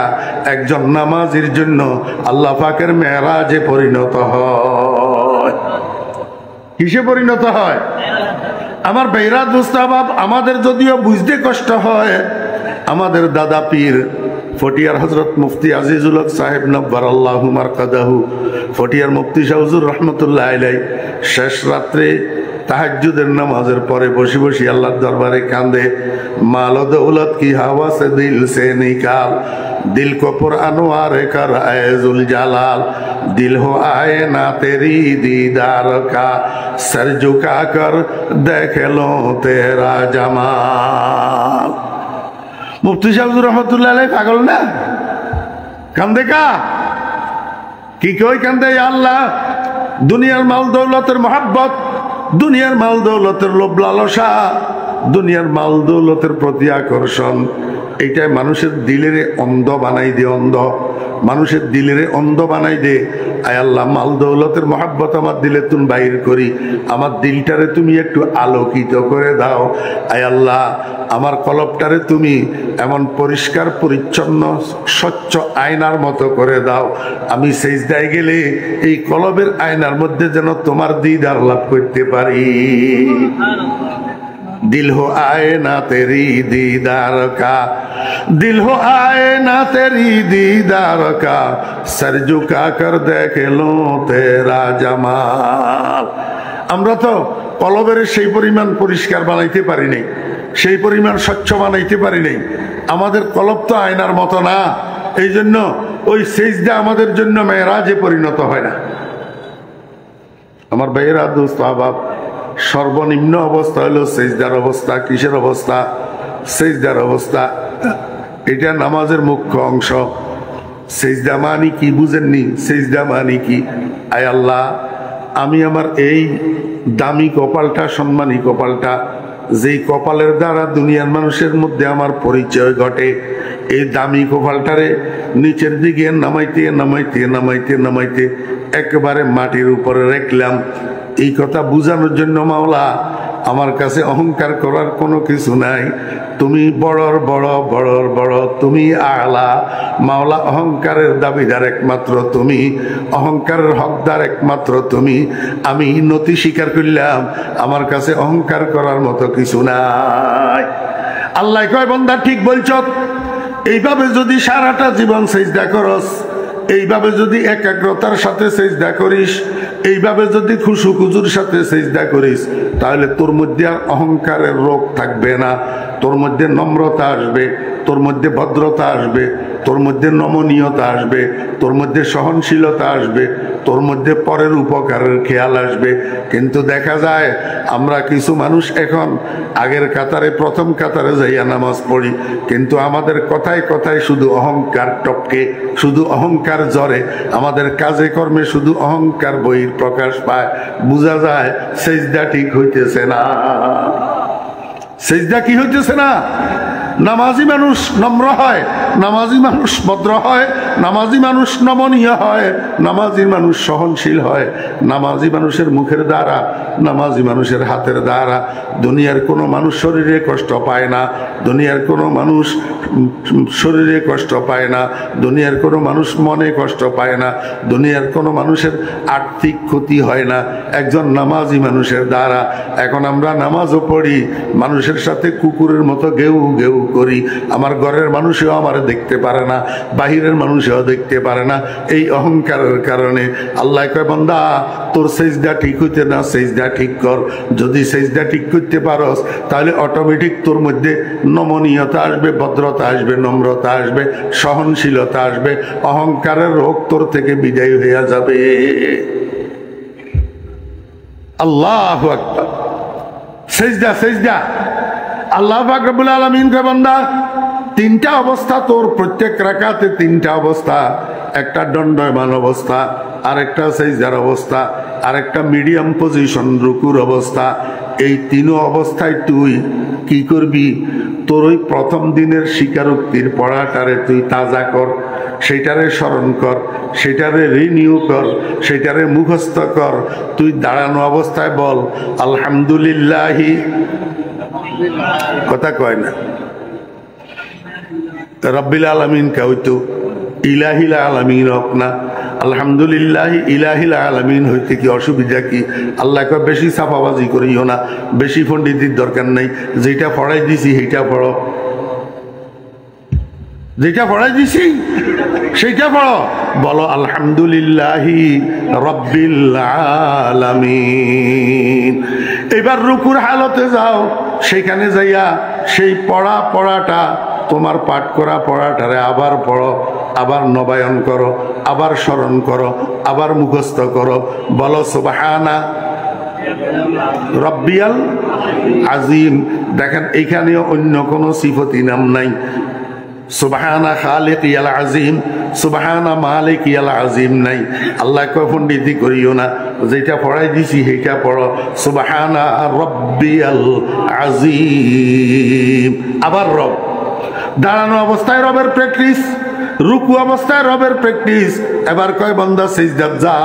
একজন নামাজির জন্য আল্লাহ পাকের মেরাজে পরিণত হয়। কিসে পরিণত হয়? আমার ভাইরা দোস্ত আবাব, আমাদের যদিও বুঝতে কষ্ট হয়, আমাদের দাদা পীর ফটিয়ার হযরত মুফতি আজিজুল হক সাহেব নব্বারাল্লাহু মারকাদাহু, ফটিয়ার মুফতি শাহ হুজুর রাহমাতুল্লাহ আলাইহি শেষ রাত্রে তাহাজ্জুদের নামাজের পরে বসে বসে আল্লাহর দরবারে কান্দে, মাল ও দৌলত কি হাওয়া সে দিল সে নিকাল, दिल को पुरअनवार कर ऐजुल जलाल, दिल हो आए ना तेरी दीदार का, सर झुका कर देख लो तेरा जमाल। मुफ्ती साहब रहमतुल्लाह अलैह पागल ना कांदे का कि कोई कांदे, या अल्लाह दुनियार माल दौलतेर मोहब्बत, दुनियार माल दौलतेर लोभ लालसा, दुनियार माल दौलतेर प्रति आकर्षण, এইটাই মানুষের দিলেরে অন্ধ বানাই দে, অন্ধ মানুষের দিলেরে অন্ধ বানাই দে। আয় আল্লাহ, মাল দৌলতের মহাব্বত আমার দিলে তুমি বাইর করি, আমার দিলটারে তুমি একটু আলোকিত করে দাও। আয় আল্লাহ, আমার কলবটারে তুমি এমন পরিষ্কার পরিচ্ছন্ন স্বচ্ছ আয়নার মতো করে দাও, আমি সিজদায় গেলে এই কলবের আয়নার মধ্যে যেন তোমার দিদার লাভ করতে পারি। दिल हो आए ना तेरी दीदार का, दिल हो आए ना तेरी दीदार का, सर झुका कर देख लो तेरा जमाल। আমরা তো কলবের সেই পরিমাণ পরিষ্কার বানাইতে পারি নাই, সেই পরিমাণ স্বচ্ছ বানাইতে পারি নাই। আমাদের কলব তো আয়নার মতো না, এই জন্য ওই সিজদা আমাদের জন্য মেরাজে পরিণত হয় না। আমার ভাইয়েরা দোস্ত আহবাব, সর্বনিম্ন অবস্থা হলো সিজদার অবস্থা। কিসের অবস্থা? সিজদার অবস্থা। এটা নামাজের মুখ্য অংশ। সিজদা মানি কি বুঝেননি? সিজদা মানি কি? আয় আল্লাহ, আমি আমার এই দামি কপালটা, সম্মানী কপালটা যেই কপালের দ্বারা দুনিয়ার মানুষের মধ্যে আমার পরিচয় ঘটে, এই দামি কপালটারে নিচের দিকে নামাইতে নামাইতে নামাইতে নামাইতে একেবারে মাটির উপরে রাখলাম। এই কথা বুঝানোর জন্য মাওলা আমার কাছে অহংকার করার কোনো কিছু নাই, তুমি বড়র বড় বড়র বড়, তুমি আলা মাওলা। অহংকারের দাবিদার একমাত্র তুমি, অহংকারের হকদার একমাত্র তুমি। আমি নতি স্বীকার করলাম, আমার কাছে অহংকার করার মতো কিছু নাই। আল্লাহ কয় বান্দা ঠিক বলছ, এইভাবে যদি সারাটা জীবন সিজদা করস, এইভাবে যদি একাগ্রতার সাথে সিজদা করিস, এইভাবে যদি খুশু খুজুর সাথে সিজদা করিস, তাহলে তোর মধ্যে আর অহংকারের রোগ থাকবে না। তোর মধ্যে নম্রতা আসবে, তোর মধ্যে ভদ্রতা আসবে, তোর মধ্যে নমনীয়তা আসবে, তোর মধ্যে সহনশীলতা আসবে, তোর মধ্যে পরের উপকারের খেয়াল আসবে। কিন্তু দেখা যায় আমরা কিছু মানুষ এখন আগের কাতারে, প্রথম কাতারে যাইয়া নামাজ পড়ি, কিন্তু আমাদের কথায় কথায় শুধু অহংকার টপকে, শুধু অহংকার জ্বরে, আমাদের কাজে কর্মে শুধু অহংকার বহির প্রকাশ পায়। বোঝা যায় সেজদা ঠিক হইতেছে না। সেজদা কি হইতেছে না? নামাজি মানুষ নম্র হয়, নামাজি মানুষ ভদ্র হয়, নামাজি মানুষ নমনীয় হয়, নামাজি মানুষ সহনশীল হয়। নামাজি মানুষের মুখের দ্বারা, নামাজি মানুষের হাতের দ্বারা দুনিয়ার কোনো মানুষ শরীরে কষ্ট পায় না, দুনিয়ার কোনো মানুষ শরীরে কষ্ট পায় না, দুনিয়ার কোনো মানুষ মনে কষ্ট পায় না, দুনিয়ার কোনো মানুষের আর্থিক ক্ষতি হয় না একজন নামাজি মানুষের দ্বারা। এখন আমরা নামাজও পড়ি, মানুষের সাথে কুকুরের মতো গেউ গেউ করি। আমার ঘরের মানুষও আমার দেখতে পারে না, বাহিরের মানুষও দেখতে পারে না, এই অহংকারের কারণে। আল্লাহ কয় বান্দা তোর সেজদা ঠিক হইতে না, সেজদা ঠিক কর। যদি সেজদা ঠিক করতে পারস, তাহলে অটোমেটিক তোর মধ্যে নমনীয়তা আসবে, ভদ্রতা আসবে, নম্রতা আসবে, সহনশীলতা আসবে, অহংকারের রোগ তোর থেকে বিদায় হয়ে যাবে। আল্লাহু আকবার। সেজদা সেজদা। আল্লাহ পাক রব্বুল আলামিন কয় বান্দা তিনটা অবস্থা তোর, প্রত্যেক রাকাতে তিনটা অবস্থা। একটা দণ্ডায়মান অবস্থা, আরেকটা সেজদার অবস্থা, আরেকটা মিডিয়াম পজিশন রুকুর অবস্থা। এই তিন অবস্থায় তুই কি করবি? তোর ওই প্রথম দিনের স্বীকারোক্তির পড়াটারে তুই তাজা কর, সেটারে স্মরণ কর, সেটারে রিনিউ কর, সেটারে মুখস্থ কর। তুই দাঁড়ানো অবস্থায় বল আলহামদুলিল্লাহি, কথা কয় না, রব্বিল আলামিন কইতো ইলাহিল আলামিন হোক না, আলহামদুলিল্লাহ ইলাহিল আলামিন হইতে কি অসুবিধা কি? আল্লাহ কয় বেশি ছাপাবাজি করিও না, বেশি পণ্ডিতির দরকার নেই, যেটা পড়াই দিছি সেইটা পড়ো, যেটা পড়াই দিছি সেইটা পড়ো। বলো আলহামদুলিল্লাহি রব্বিল আলামিন। এবার রুকুর হালতে যাও, সেখানে যাইয়া সেই পড়াটা তোমার পাঠ করা পড়াটারে আবার পড়ো, আবার নবায়ন করো, আবার স্মরণ করো, আবার মুখস্থ করো। বলো সুবহানা রব্বিয়াল আজিম। দেখেন এইখানেও অন্য কোনো সিফতি নাম নাই। সুবহানা খালিকিয়াল আজিম, সুবহানা মালিকিয়াল আজিম নাই। আল্লাহ কয় পণ্ডিতি করিও না, যেটা পড়াই দিছি সেইটা পড়ো। সুবহানা রব্বিয়াল আজিম। আবার রব। দাঁড়ানো অবস্থায় রবের প্র্যাকটিস, রুকু অবস্থায় রবের প্র্যাকটিস। এবার কয় বান্দা সিজদাত যা,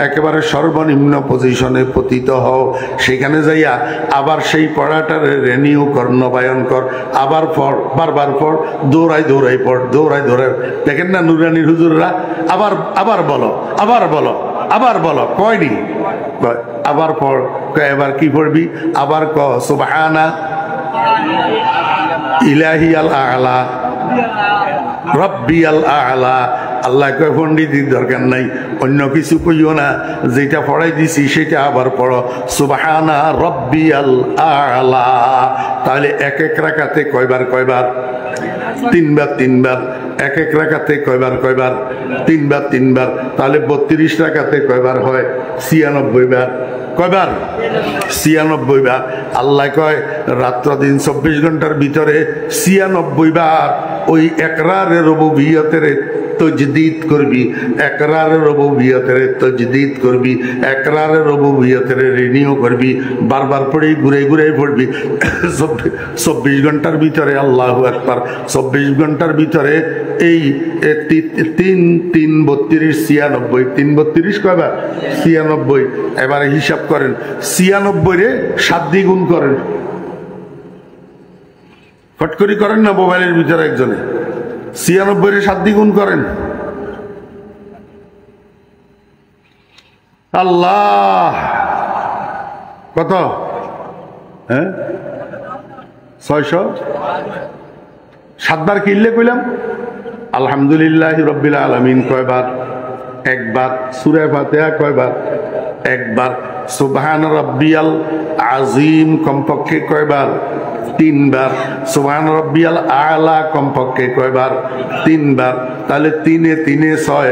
একেবারে সর্বনিম্ন পজিশনে পতিত হও, সেখানে যাইয়া আবার সেই পড়াটারে রিনিউ কর, নবায়ন কর, আবার পড়, বারবার পড়, দৌড়াই দৌড়াই পড়, দৌড়াই দৌড়াই। দেখেন না নুরানির হুজুররা আবার আবার বলো, আবার বলো, আবার বলো, কয়নি আবার পড়। এবার কি পড়বি? আবার ক সুবহানা ইলাহিয়াল আলা রব্বিয়াল আলা। আল্লাহ কয় পণ্ডিতির দরকার নাই, অন্য কিছু কইও না, যেটা পড়াই দিছি সেটা আবার পড়ো। সুবহানা রব্বিয়াল আলা। তাহলে এক এক রাকাতে কয়বার কয়বার? তিনবার তিনবার। এক এক রাকাতে কয়বার কয়বার? তিনবার তিনবার। তাহলে 32 রাকাতে কয়বার হয়? 96 বার। কয়বার? 96 বার। আল্লাহ কয় রাত্র দিন 24 ঘন্টার ভিতরে 96 বার ওই একরারে রুবুবিয়তের তজদিদ করবি, একরারে রুবুবিয়তের তজদিদ করবি, একরারে রুবুবিয়তের রিনিউ করবি, বারবার পড়ি ঘুরে ঘুরে পড়বি। 24 ঘন্টার ভিতরে আল্লাহু আকবার, 24 ঘন্টার ভিতরে এই 3 3 32 96, 3 32 কয়বার 96। এবারে হিসাব করেন 96 রে 7 দিয়ে গুণ করেন, ফটকরি করেন না মোবাইলের ভিতরে একজনে 96 রে 7 দিয়ে গুণ করেন। আল্লাহ কত? হ্যাঁ 600। 7 বার কিনলে কইলাম আলহামদুলিল্লাহ রব্বিল আলামিন কয়বার? একবার। সূরা ফাতিহা কয়বার? একবার। সুবহান রাব্বিয়াল আযীম কমপক্ষে কয়বার? 3 বার। সুবহান রাব্বিয়াল আলা কমপক্ষে কয়বার? 3 বার। তাহলে 3 এ 3 এ 6,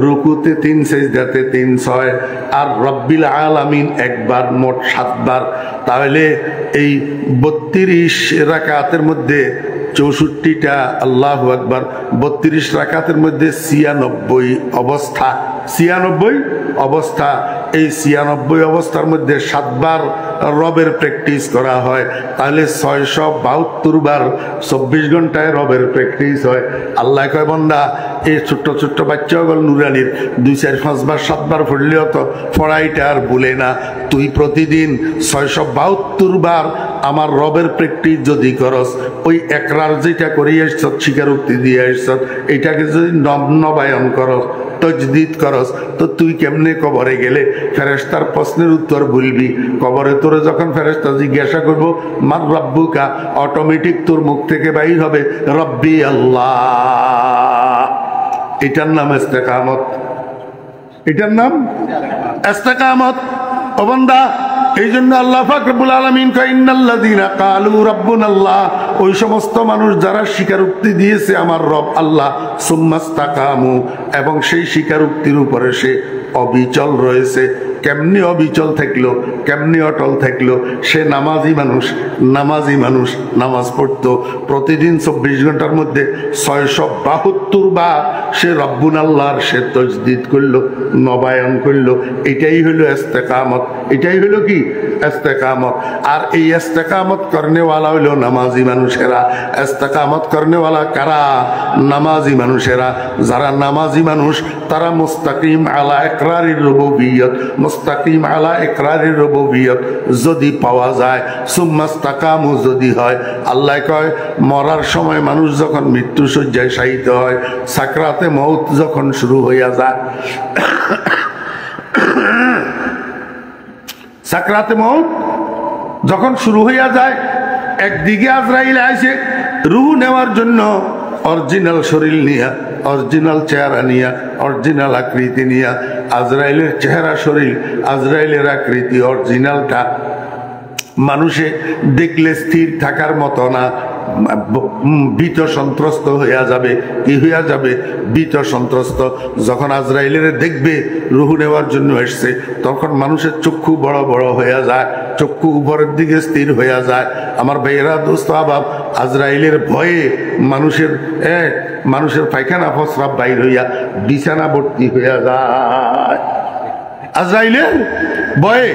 রুকুতে 3, সিজদাতে 3, 6, আর রব্বিল আলামিন একবার, মোট 7 বার। তাহলে এই 32 রাকাতের মধ্যে 64টা আল্লাহু আকবার, 32 রাকাতের মধ্যে 96 অবস্থা, 96 অবস্থা। এই 96 অবস্থার মধ্যে 7 বার রবের প্র্যাকটিস করা হয়, তাহলে 672 বার 24 ঘন্টায় রবের প্র্যাকটিস হয়। আল্লাহ কয় বান্দা এই ছোট্ট ছোট্ট বাচ্চাগুলো নুরানির 2 4 5 বার 7 বার পড়লেও তো পড়াইটা আর ভুলে না। তুই প্রতিদিন 672 বার আমার রবের প্র্যাকটিস যদি করস, ওই একরার যেটা করে আসছ, স্বীকারোক্তি দিয়ে আসছ, এটাকে যদি নবায়ন করস, তজদিদ করস, তো তুই কেমনে কবরে গেলে ফেরেশতার প্রশ্নের উত্তর বলবি? কবরে তোরে যখন ফেরেশতা জিজ্ঞাসা করবো মার রব্বুকা, অটোমেটিক তোর মুখ থেকে বাইর হবে রব্বি আল্লাহ। এটার নাম ইস্তেকামত, এটার নাম ইস্তেকামত। ও বান্দা, এই জন্য আল্লাহ পাক রব্বুল আলামিন কয় ইন্নাল্লাযীনা ক্বালু রাব্বুনাল্লাহ, ওই সমস্ত মানুষ যারা স্বীকারোক্তি দিয়েছে আমার রব আল্লাহ, সুম্মাস্তাকামু, এবং সেই স্বীকারোক্তির উপরে সে অবিচল রয়েছে। কেমনি অবিচল থাকলো, কেমনি অটল থাকলো? সে নামাজি মানুষ, নামাজি মানুষ, নামাজ পড়তো প্রতিদিন 24 ঘন্টার মধ্যে 672 বার সে রব্বুন আল্লাহর সে তজদিদ করলো, নবায়ন করলো। এটাই হলো ইস্তেকামত, এটাই হলো কি ইস্তেকামত। আর এই ইস্তেকামত করনেওয়ালা হলো নামাজি মানুষেরা। ইস্তেকামত করনেওয়ালা কারা? নামাজি মানুষেরা। যারা নামাজি মানুষ তারা মুস্তাকিম আলা ইকরারির রুবুবিয়ত, মুস্তাকিম আলা ইকরারির রুবুবিয়ত যদি পাওয়া যায়, সুম্মাস্তাকামু যদি হয়। আল্লাহ কয় মরার সময় মানুষ যখন মৃত্যু শয্যায় শায়িত হয়, সাকরাতে মউত যখন শুরু হইয়া যায়, সাকরাতে মউত যখন শুরু হইয়া যায়, একদিকে আজরাইল আইছে রূহ নেওয়ার জন্য, অরিজিনাল শরীর নিয়া, অরিজিনাল চেহারা নিয়া, অরিজিনাল আকৃতি নিয়া। আজরাইলের চেহারা শরীর, আজরাইলের আকৃতি অরিজিনালটা মানুষে দেখলে স্থির থাকার মতো না, ভীত সন্ত্রস্ত হইয়া যাবে। কি হইয়া যাবে? ভীত সন্ত্রস্ত। যখন আজরাইলের দেখবে রূহ নেওয়ার জন্য এসছে, তখন মানুষের চক্ষু বড় বড় হইয়া যায়, চক্ষু উপরের দিকে স্থির হইয়া যায়। আমার ভাইয়েরা, দোস্ত আবাব, আজরাইলের ভয়ে মানুষের পায়খানা প্রস্রাব বাইর হইয়া বিছানা ভর্তি হইয়া যায় আজরাইলের ভয়ে।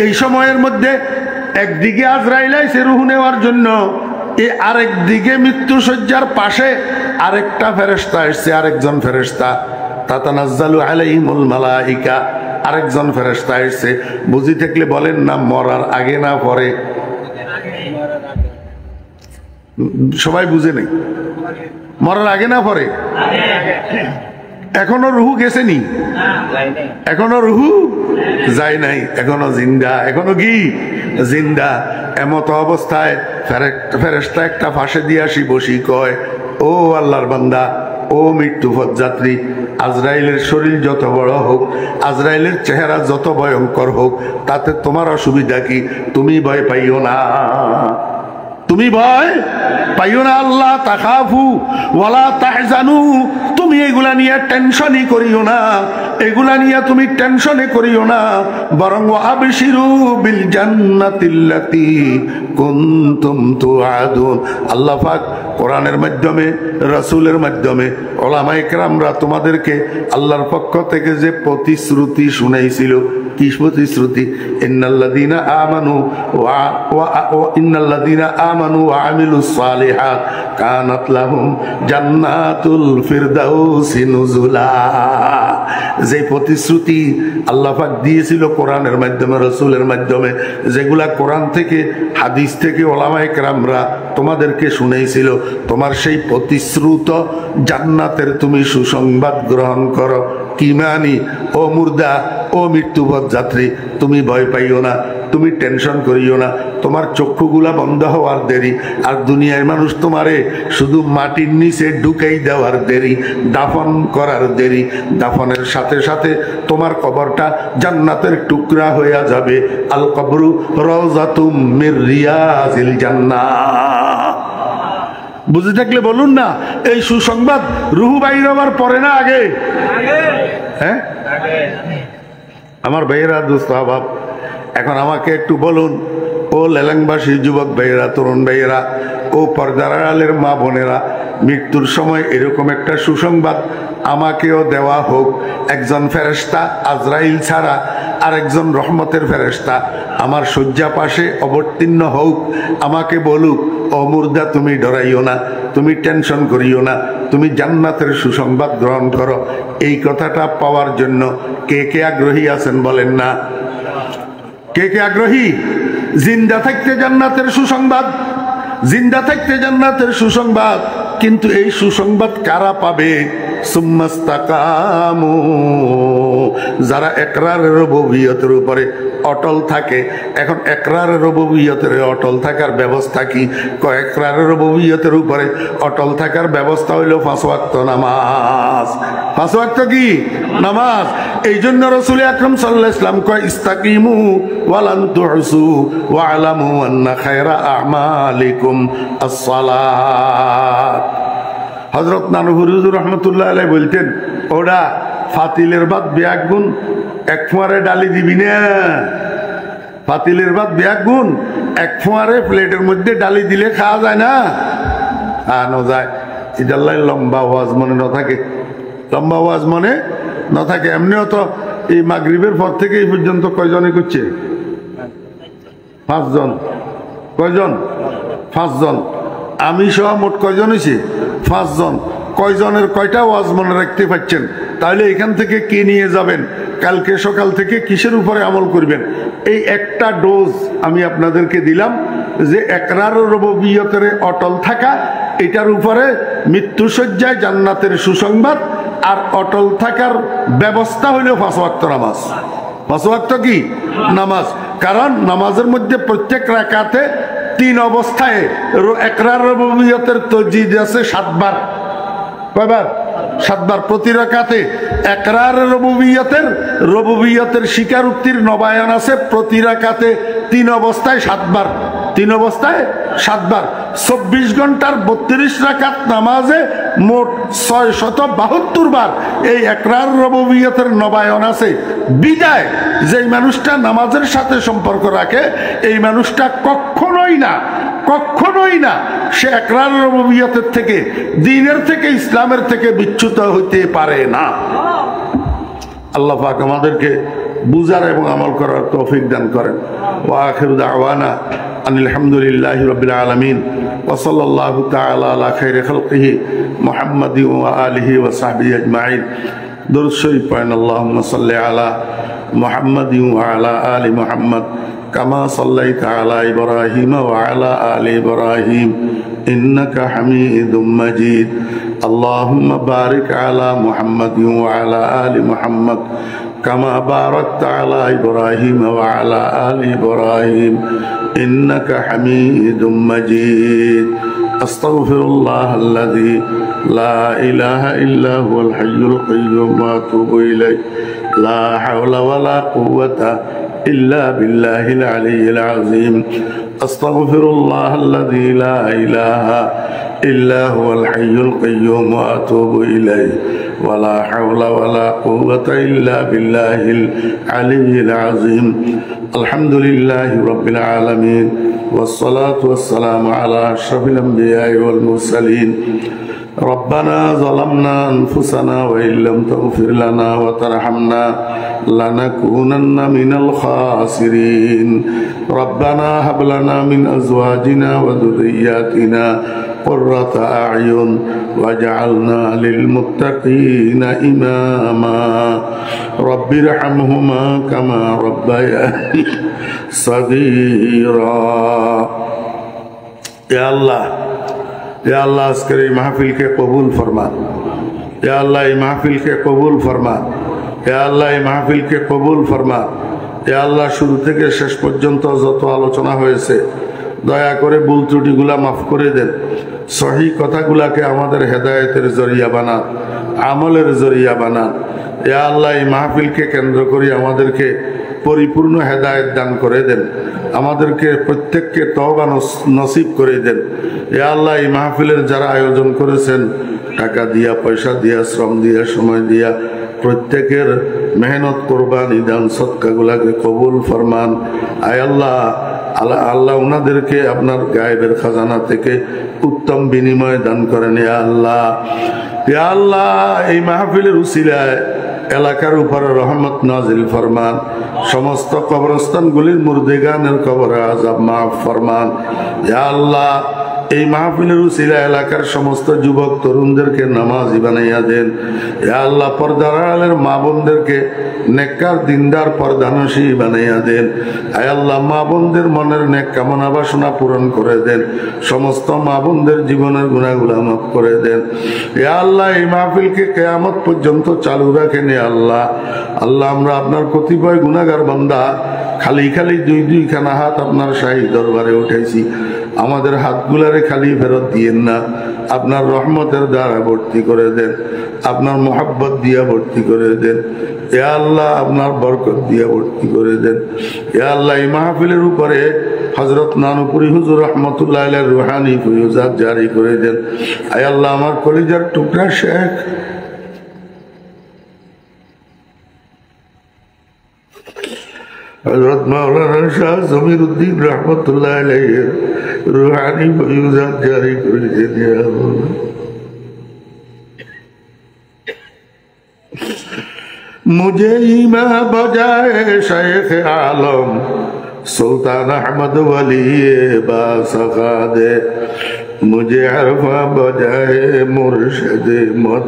এই সময়ের মধ্যে একদিকে আজরাইল আইছে রূহ নেওয়ার জন্য, আরেক দিকে মৃত্যু শয্যার পাশে আরেকটা ফেরেশতা আসছে, আরেকজন ফেরেশতা, তাতানাজ্জালু আলাইহিমুল মালাইকা, আরেকজন ফেরেশতা আসছে। বুঝি থাকলে বলেন না, মরার আগে না পরে? সবাই বুঝে নেই, মরার আগে না পরে? এখনো রুহু গেছে নি? এখনো রুহু যায় নাই, এখনো জিন্দা। এখনো কি জিন্দা? এমত অবস্থায় ফেরেশতা একটা ফাঁসে দিয়ে আসি বসি কয়, ও আল্লাহর বান্দা, ও মৃত্যুপথ যাত্রী, আজরাইলের শরীর যত বড় হোক, আজরাইলের চেহারা যত ভয়ঙ্কর হোক, তাতে তোমার অসুবিধা কি? তুমি ভয় পাইও না, তুমি ভয় পাইও না। আল্লাহ তাখাফু ওয়ালা তাহজানু, তোমরা তুমি এগুলা নিয়ে টেনশনই করিও না, এগুলা নিয়ে তুমি টেনশনে করিও না, বরং আবশিরু বিল জান্নাতিল্লাতী কুনতুম তুআদুন। আল্লাহ পাক কোরআনের মাধ্যমে, রাসূলের মাধ্যমে, উলামায়ে কেরামরা তোমাদেরকে আল্লাহর পক্ষ থেকে যে প্রতিশ্রুতি শুনাইছিল, কি প্রতিশ্রুতি? ইন্নাল্লাযীনা আমানু ওয়া আমিলুস সালিহাত কানাত লাহুম জান্নাতুল ফিরদাউসি নুজুলা। যে প্রতিশ্রুতি আল্লাহ পাক দিয়েছিল কোরআনের মাধ্যমে, রাসূলের মাধ্যমে, যেগুলা কোরআন থেকে, হাদিস থেকে উলামায়ে কেরামরা তোমাদেরকে শুনাইছিল, তোমার সেই প্রতিশ্রুত জান্নাতের তুমি সুসংবাদ গ্রহণ করো। কি মানি? ও মুর্দা, ও মৃত্যুপথ যাত্রী, তুমি ভয় পাইও না, তুমি টেনশন করিও না। তোমার চক্ষুগুলা বন্ধ হওয়ার দেরি, আর দুনিয়ার মানুষ তোমারে শুধু মাটির নিচে ঢুকাই দেওয়ার দেরি, দাফন করার দেরি। দাফনের সাথে সাথে তোমার কবরটা জান্নাতের টুকরা হয়ে যাবে। আল কবরু রাউযাতুম মির রিয়াজিল জান্নাহ। বুঝে থাকলে বলুন না, এই সুসংবাদ রুহু বাইর হওয়ার পরে না আগে? হ্যাঁ, আমার ভাইয়েরা, দোস্ত আহবাব, এখন আমাকে একটু বলুন, ও লেলাংবাসী যুবক ভাইয়েরা, তরুণ ভাইয়েরা, ও পর্দার আড়ালের মা বোনেরা, মৃত্যুর সময় এরকম একটা সুসংবাদ আমাকেও দেওয়া হোক। একজন ফেরেশতা আজরাইল ছাড়া আর একজন রহমতের ফেরেশতা আমার শয্যা পাশে অবতীর্ণ হোক, আমাকে বলুক, ও মুর্দা, তুমি ডরাইও না, তুমি টেনশন করিও না, তুমি জান্নাতের সুসংবাদ গ্রহণ করো। এই কথাটা পাওয়ার জন্য কে কে আগ্রহী আছেন বলেন না? কে কে আগ্রহী? জিন্দা থাকতে জান্নাতের সুসংবাদ, জিন্দা থাকতে জান্নাতের সুসংবাদ। কিন্তু এই সুসংবাদ কারা পাবে? সুম্মাস্তাকামু, যারা ইকরারের রুবুবিয়তের উপরে অটল থাকে। এখন ইকরারের রুবুবিয়তের অটল থাকার ব্যবস্থা কি? ইকরারের রুবুবিয়তের উপরে অটল থাকার ব্যবস্থা হইল 5 ওয়াক্ত নামাজ। 5 ওয়াক্ত কি? নামাজ। এই জন্য রাসূল আকরাম সাল্লাল্লাহু আলাইহি ওয়াসাল্লাম কয়, ইস্তাকিমু ওয়ালান তুহসু ওয়া'লামু আন্না খায়রা আ'মালিকুম আস-সালাত। হযরত নানুহুর হুজুর রাহমাতুল্লাহ আলাইহি বলতেন, ওরা ফাতিলের ভাত বেয়াক গুণ, এক ফোঁয়ারে ডালি দিবি না। ফাতিলের ভাত বেয়াক গুণ, এক ফোঁয়ারে প্লেটের মধ্যে ডালি দিলে খাওয়া যায় না? খাওয়ানো যায়। ইদাল্লাই লম্বা ওয়াজ মনে না থাকে, লম্বা ওয়াজ মনে না থাকে। এমনিও তো এই মাগরিবের পর থেকে এই পর্যন্ত কয়জনে করছে? 5 জন। কয়জন? 5 জন। আমি সহ মোট কয়জন হয়েছে? 5 জন। কয়জনের কয়টা ওয়াজ মনে রাখতে পারছেন? তাহলে এখান থেকে কি নিয়ে যাবেন? কালকে সকাল থেকে কিসের উপরে আমল করবেন? এই একটা ডোজ আমি আপনাদেরকে দিলাম, যে ইকরার রুবুবিয়তের অটল থাকা, এটার উপরে মৃত্যুসজ্জায় জান্নাতের সুসংবাদ, আর অটল থাকার ব্যবস্থা হইল 5 ওয়াক্ত নামাজ। 5 ওয়াক্ত কি? নামাজ। কারণ নামাজের মধ্যে প্রত্যেক রাকাতে 3 অবস্থায় ইকরার রুবুবিয়তের তাজদীদ আছে 7 বার। কয়বার? 7 বার। প্রতি রাকাতে ইকরার রুবুবিয়তের স্বীকারোক্তির নবায়ন আছে প্রতি রাকাতে 3 অবস্থায় 7 বার। 3 অবস্থায় 7 বার। 24 ঘন্টার 32 রাকাত নামাজে মোট 672 বার এই ইকরার রুবুবিয়তের নবায়ন আছে। বিদায় যেই মানুষটা নামাজের সাথে সম্পর্ক রাখে, এই মানুষটা কখনোই না সে ইকরার রুবুবিয়তের থেকে, দ্বীনের থেকে, ইসলামের থেকে বিচ্যুত হইতে পারে না। আল্লাহ পাক আমাদেরকে বুঝার এবং আমল করার তৌফিক দান করেন। ওয়া আখিরু দাওয়ানা আনিল হামদুলিল্লাহি রাব্বিল আলামিন ওয়া সাল্লাল্লাহু তাআলা আলা খাইরি খালকিহি মুহাম্মাদি ওয়া আলিহি ওয়া সাহবিহি আজমাইন। দুরূদ শরীফ পড়েন। আল্লাহুম্মা সাল্লি আলা মুহাম্মাদি ওয়া আলা আলি মুহাম্মাদ কামা সাল্লাইতা আলা ইব্রাহিম ওয়া আলা আলি ইব্রাহিম ইন্নাকা হামিদুম মাজিদ। আল্লাহুম্মা বারিক আলা মুহাম্মাদি ওয়া আলা আলি মুহাম্মাদ কামা বারাকতা আলা ইব্রাহিম ওয়া আলা আলি ইব্রাহিম ইন্নাকা হামিদুম মাজিদ। আস্তাগফিরুল্লাহাল্লাযী লা ইলাহা ইল্লা হুয়াল হাইয়ুল কাইয়্যুম ওয়া আতুবু ইলাইহি। লা হাওলা ওয়া লা কুওয়াতা ইল্লা বিল্লাহিল আলিয়্যিল আযীম। আস্তাগফিরুল্লাহাল্লাযী লা ইলাহা ইল্লা হুয়াল হাইয়ুল কাইয়্যুম ওয়া আতুবু ইলাইহি ওয়া লা হাওলা ওয়া লা কুওয়াতা ইল্লা বিল্লাহিল আলিয়্যিল আযীম। আলহামদুলিল্লাহি রাব্বিল আলামিন ওয়াস সালাতু ওয়াস সালামু আলা আশরাফিল আমবিয়া'i ওয়াল মুরসালিন। ربنا ظلمنا أنفسنا وإن لم تغفر لنا وترحمنا لنكونن من الخاسرين ربنا هب لنا من أزواجنا وذرياتنا قرة أعين واجعلنا للمتقين إماما رب ارحمهما كما ربياني صغيرا يا الله या अल्लाह आजकल महफिल के कबूल फरमा, या अल्लाह महफिल के कबूल फरमा, या अल्लाह महफिल के कबूल फरमा। या अल्लाह शुरू থেকে শেষ পর্যন্ত যত আলোচনা হয়েছে দয়া করে ভুল ত্রুটিগুলা মাফ করে দেন, সহি কথাগুলাকে আমাদের হেদায়েতের জরিয়া বানান, আমলের জরিয়া বানান। ইয়া আল্লাহ এই মাহফিলকে কেন্দ্র করে আমাদেরকে পরিপূর্ণ হেদায়েত দান করে দেন, আমাদেরকে প্রত্যেককে তওবা নসিব করে দেন। ইয়া আল্লাহ এই মাহফিলের যারা আয়োজন করেছেন টাকা দিয়া, পয়সা দিয়া, শ্রম দিয়া, সময় দিয়া, প্রত্যেকের মেহনত কোরবানি দান সদকাগুলাকে কবুল ফরমান। আয় আল্লাহ আল্লাহ ওনাদেরকে আপনার গায়েবের খাজানা থেকে উত্তম বিনিময় দান করেন। ইয়া আল্লাহ, ইয়া আল্লাহ এই মাহফিলের উসিলায় এলাকার উপরে রহমত নাজিল ফরমান, সমস্ত কবরস্থানগুলির মুর্দেগানের কবরে আযাব মাফ ফরমান। ইয়া আল্লাহ এই মাহফিলের উসিলা এলাকার সমস্ত যুবক তরুণদেরকে নামাজি বানাইয়া দেন। ইয়া আল্লাহ পর্দার আড়ালের মা বোনদেরকে নেককার দিনদার পর্দানশী বানাইয়া দেন। আয় আল্লাহ মা বোনদের মনের নেক কামনা বাসনা পূরণ করে দেন, সমস্ত মা বোনদের জীবনের গুনাহগুলো মাফ করে দেন। ইয়া আল্লাহ এই মাহফিলকে কিয়ামত পর্যন্ত চালু রাখেন। ইয়া আল্লাহ, আল্লাহ আমরা আপনার কতিপয় গুনাহগার বান্দা খালি খালি দুই খানা হাত আপনার শাহী দরবারে উঠাইছি, আমাদের হাতগুলারে খালি ফেরত দিয়েন না, আপনার রহমতের দ্বারা ভর্তি করে দেন, আপনার মোহাব্বত দিয়া ভর্তি করে দেন। ইয়া আল্লাহ আপনার বরকত দিয়া ভর্তি করে দেন। ইয়া আল্লাহ এই মাহফিলের উপরে হযরত নানুপুরি হুজুর রহমতুল্লাহ আলাইহির রুহানি ফয়ুজাত জারি করে দেন। আয় আল্লাহ আমার কলিজার টুকরা শেখ हज़रत मौलाना शाह ज़मीरुद्दीन रहमतुल्लाह अलैहि रूहानी फयूज़ात जारी कर दें। मुझे ईमान बजाए शेख आलम सुल्तान अहमद वली बासखा दे, मुझे अरफा बजाए मुर्शिद मत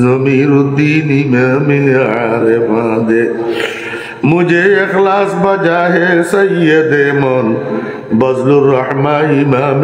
ज़मीरुद्दीन इमाम आरिफा दे, मुझे इखलास बजा है सैयद मन बज़लुर रहमा इमाम